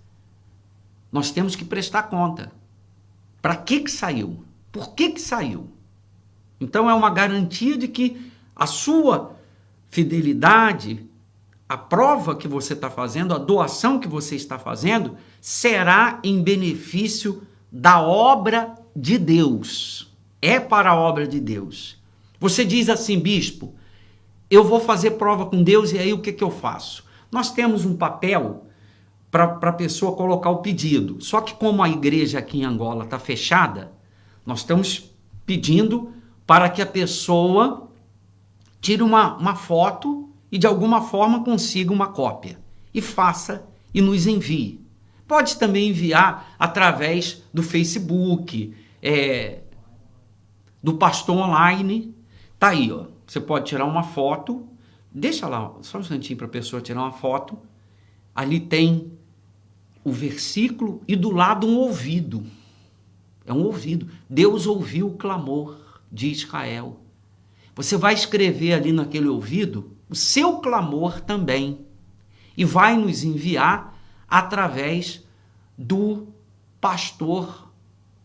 [SPEAKER 1] nós temos que prestar conta. Para que saiu? Por que saiu? Então é uma garantia de que a sua fidelidade, a prova que você está fazendo, a doação que você está fazendo, será em benefício da obra de Deus. É para a obra de Deus. Você diz assim, bispo, eu vou fazer prova com Deus e aí o que eu faço? Nós temos um papel para a pessoa colocar o pedido. Só que como a igreja aqui em Angola está fechada, nós estamos pedindo para que a pessoa tire uma foto e de alguma forma consiga uma cópia. E faça e nos envie. Pode também enviar através do Facebook, do Pastor Online. Tá aí, ó. Você pode tirar uma foto. Deixa lá, só um instantinho para a pessoa tirar uma foto. Ali tem o versículo e do lado um ouvido. É um ouvido. Deus ouviu o clamor de Israel. Você vai escrever ali naquele ouvido o seu clamor também. E vai nos enviar através do Pastor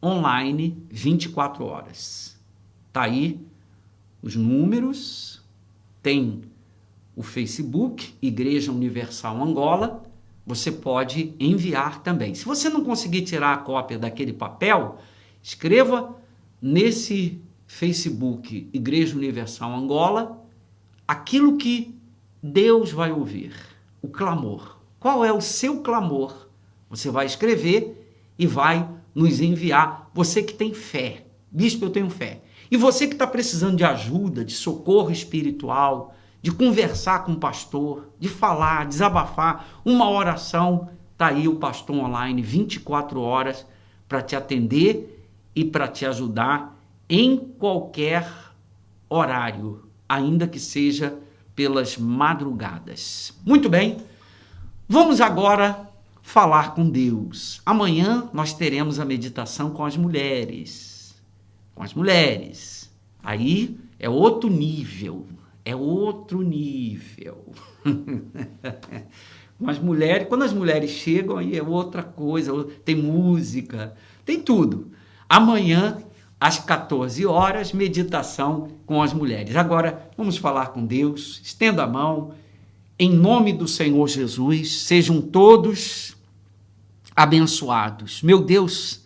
[SPEAKER 1] Online 24 horas. Tá aí os números, tem o Facebook, Igreja Universal Angola, você pode enviar também. Se você não conseguir tirar a cópia daquele papel, escreva nesse Facebook, Igreja Universal Angola, aquilo que Deus vai ouvir, o clamor. Qual é o seu clamor? Você vai escrever e vai nos enviar. Você que tem fé. Bispo, eu tenho fé. E você que está precisando de ajuda, de socorro espiritual, de conversar com o pastor, de falar, desabafar, uma oração, está aí o Pastor Online 24 horas para te atender e para te ajudar em qualquer horário, ainda que seja pelas madrugadas. Muito bem, vamos agora falar com Deus. Amanhã nós teremos a meditação com as mulheres. Com as mulheres. Aí é outro nível. É outro nível. Com as mulheres, quando as mulheres chegam, aí é outra coisa. Tem música, tem tudo. Amanhã, às 14 horas, meditação com as mulheres. Agora, vamos falar com Deus. Estenda a mão. Em nome do Senhor Jesus, sejam todos abençoados. Meu Deus,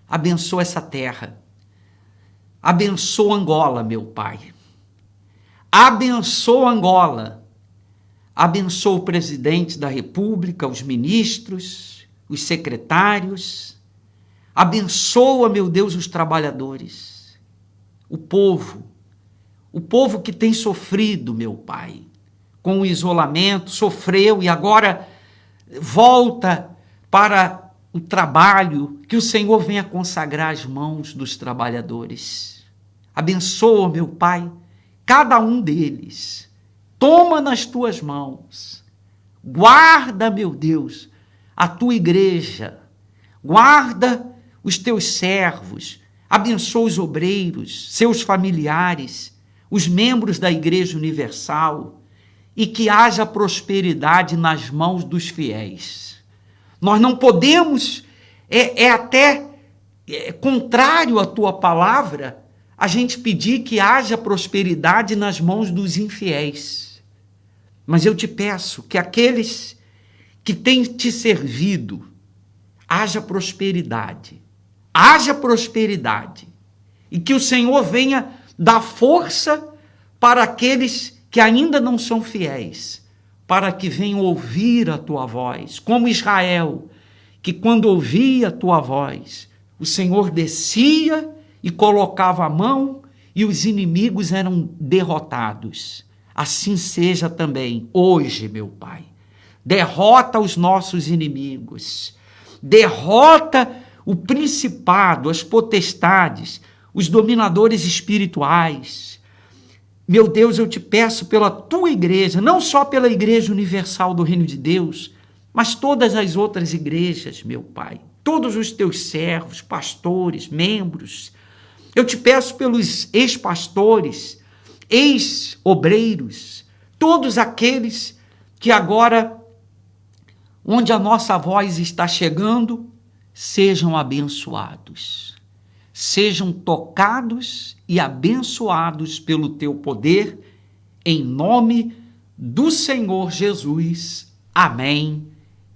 [SPEAKER 1] abençoa essa terra. Abençoa Angola, meu Pai. Abençoa Angola. Abençoa o presidente da República, os ministros, os secretários. Abençoa, meu Deus, os trabalhadores. O povo que tem sofrido, meu Pai, com o isolamento, sofreu e agora volta para o trabalho, que o Senhor venha consagrar as mãos dos trabalhadores. Abençoa, meu Pai, cada um deles. Toma nas tuas mãos. Guarda, meu Deus, a tua igreja. Guarda os teus servos. Abençoa os obreiros, seus familiares, os membros da Igreja Universal, e que haja prosperidade nas mãos dos fiéis. Nós não podemos, até contrário à tua palavra, a gente pedir que haja prosperidade nas mãos dos infiéis. Mas eu te peço que aqueles que têm te servido, haja prosperidade. Haja prosperidade. E que o Senhor venha dar força para aqueles que ainda não são fiéis, para que venham ouvir a tua voz, como Israel, que quando ouvia a tua voz, o Senhor descia e colocava a mão e os inimigos eram derrotados. Assim seja também hoje, meu Pai. Derrota os nossos inimigos. Derrota o principado, as potestades, os dominadores espirituais. Meu Deus, eu te peço pela tua igreja, não só pela Igreja Universal do Reino de Deus, mas todas as outras igrejas, meu Pai. Todos os teus servos, pastores, membros. Eu te peço pelos ex-pastores, ex-obreiros, todos aqueles que agora, onde a nossa voz está chegando, sejam abençoados, sejam tocados e abençoados pelo teu poder, em nome do Senhor Jesus. Amém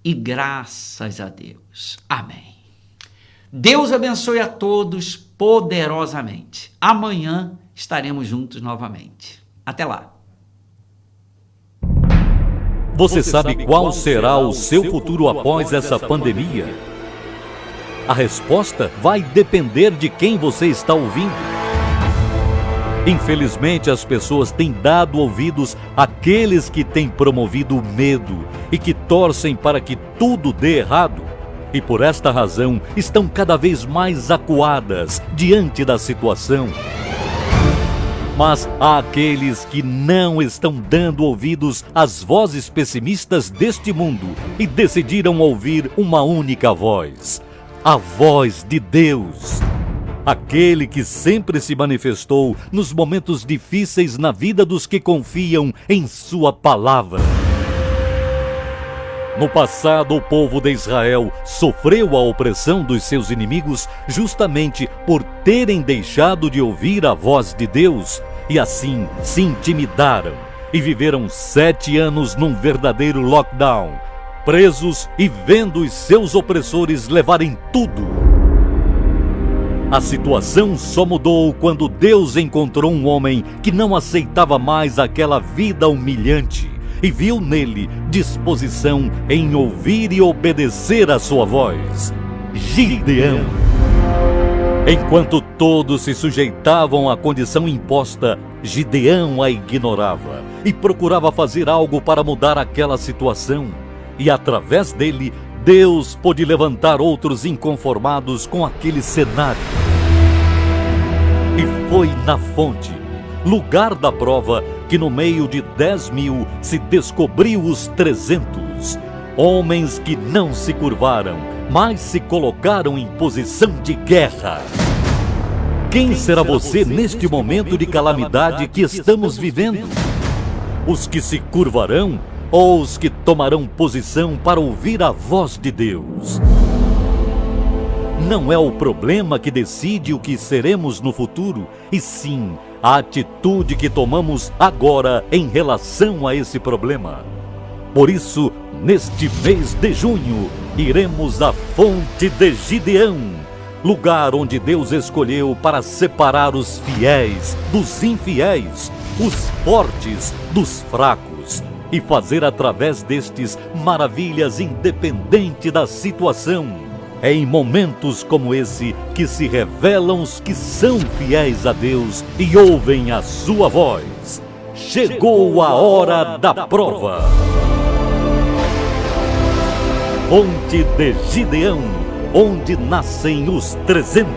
[SPEAKER 1] e graças a Deus. Amém. Deus abençoe a todos poderosamente. Amanhã estaremos juntos novamente. Até lá.
[SPEAKER 5] Você sabe qual será o seu futuro após essa pandemia? A resposta vai depender de quem você está ouvindo. Infelizmente, as pessoas têm dado ouvidos àqueles que têm promovido o medo e que torcem para que tudo dê errado. e por esta razão estão cada vez mais acuadas diante da situação. Mas há aqueles que não estão dando ouvidos às vozes pessimistas deste mundo e decidiram ouvir uma única voz, a voz de Deus. Aquele que sempre se manifestou nos momentos difíceis na vida dos que confiam em sua palavra. No passado, o povo de Israel sofreu a opressão dos seus inimigos justamente por terem deixado de ouvir a voz de Deus e assim se intimidaram e viveram 7 anos num verdadeiro lockdown, presos e vendo os seus opressores levarem tudo. A situação só mudou quando Deus encontrou um homem que não aceitava mais aquela vida humilhante e viu nele disposição em ouvir e obedecer a sua voz. Gideão. Enquanto todos se sujeitavam à condição imposta, Gideão a ignorava e procurava fazer algo para mudar aquela situação. E através dele, Deus pôde levantar outros inconformados com aquele cenário. E foi na fonte, lugar da prova, que no meio de 10.000 se descobriu os 300. Homens que não se curvaram, mas se colocaram em posição de guerra. Quem será você neste momento de calamidade que estamos vivendo? Os que se curvarão ou os que tomarão posição para ouvir a voz de Deus? Não é o problema que decide o que seremos no futuro, e sim a atitude que tomamos agora em relação a esse problema. Por isso, neste mês de junho, iremos à fonte de Gideão, lugar onde Deus escolheu para separar os fiéis dos infiéis, os fortes dos fracos, e fazer através destes maravilhas independente da situação. É em momentos como esse que se revelam os que são fiéis a Deus e ouvem a sua voz. Chegou a hora da prova. Fonte de Gideão, onde nascem os 300.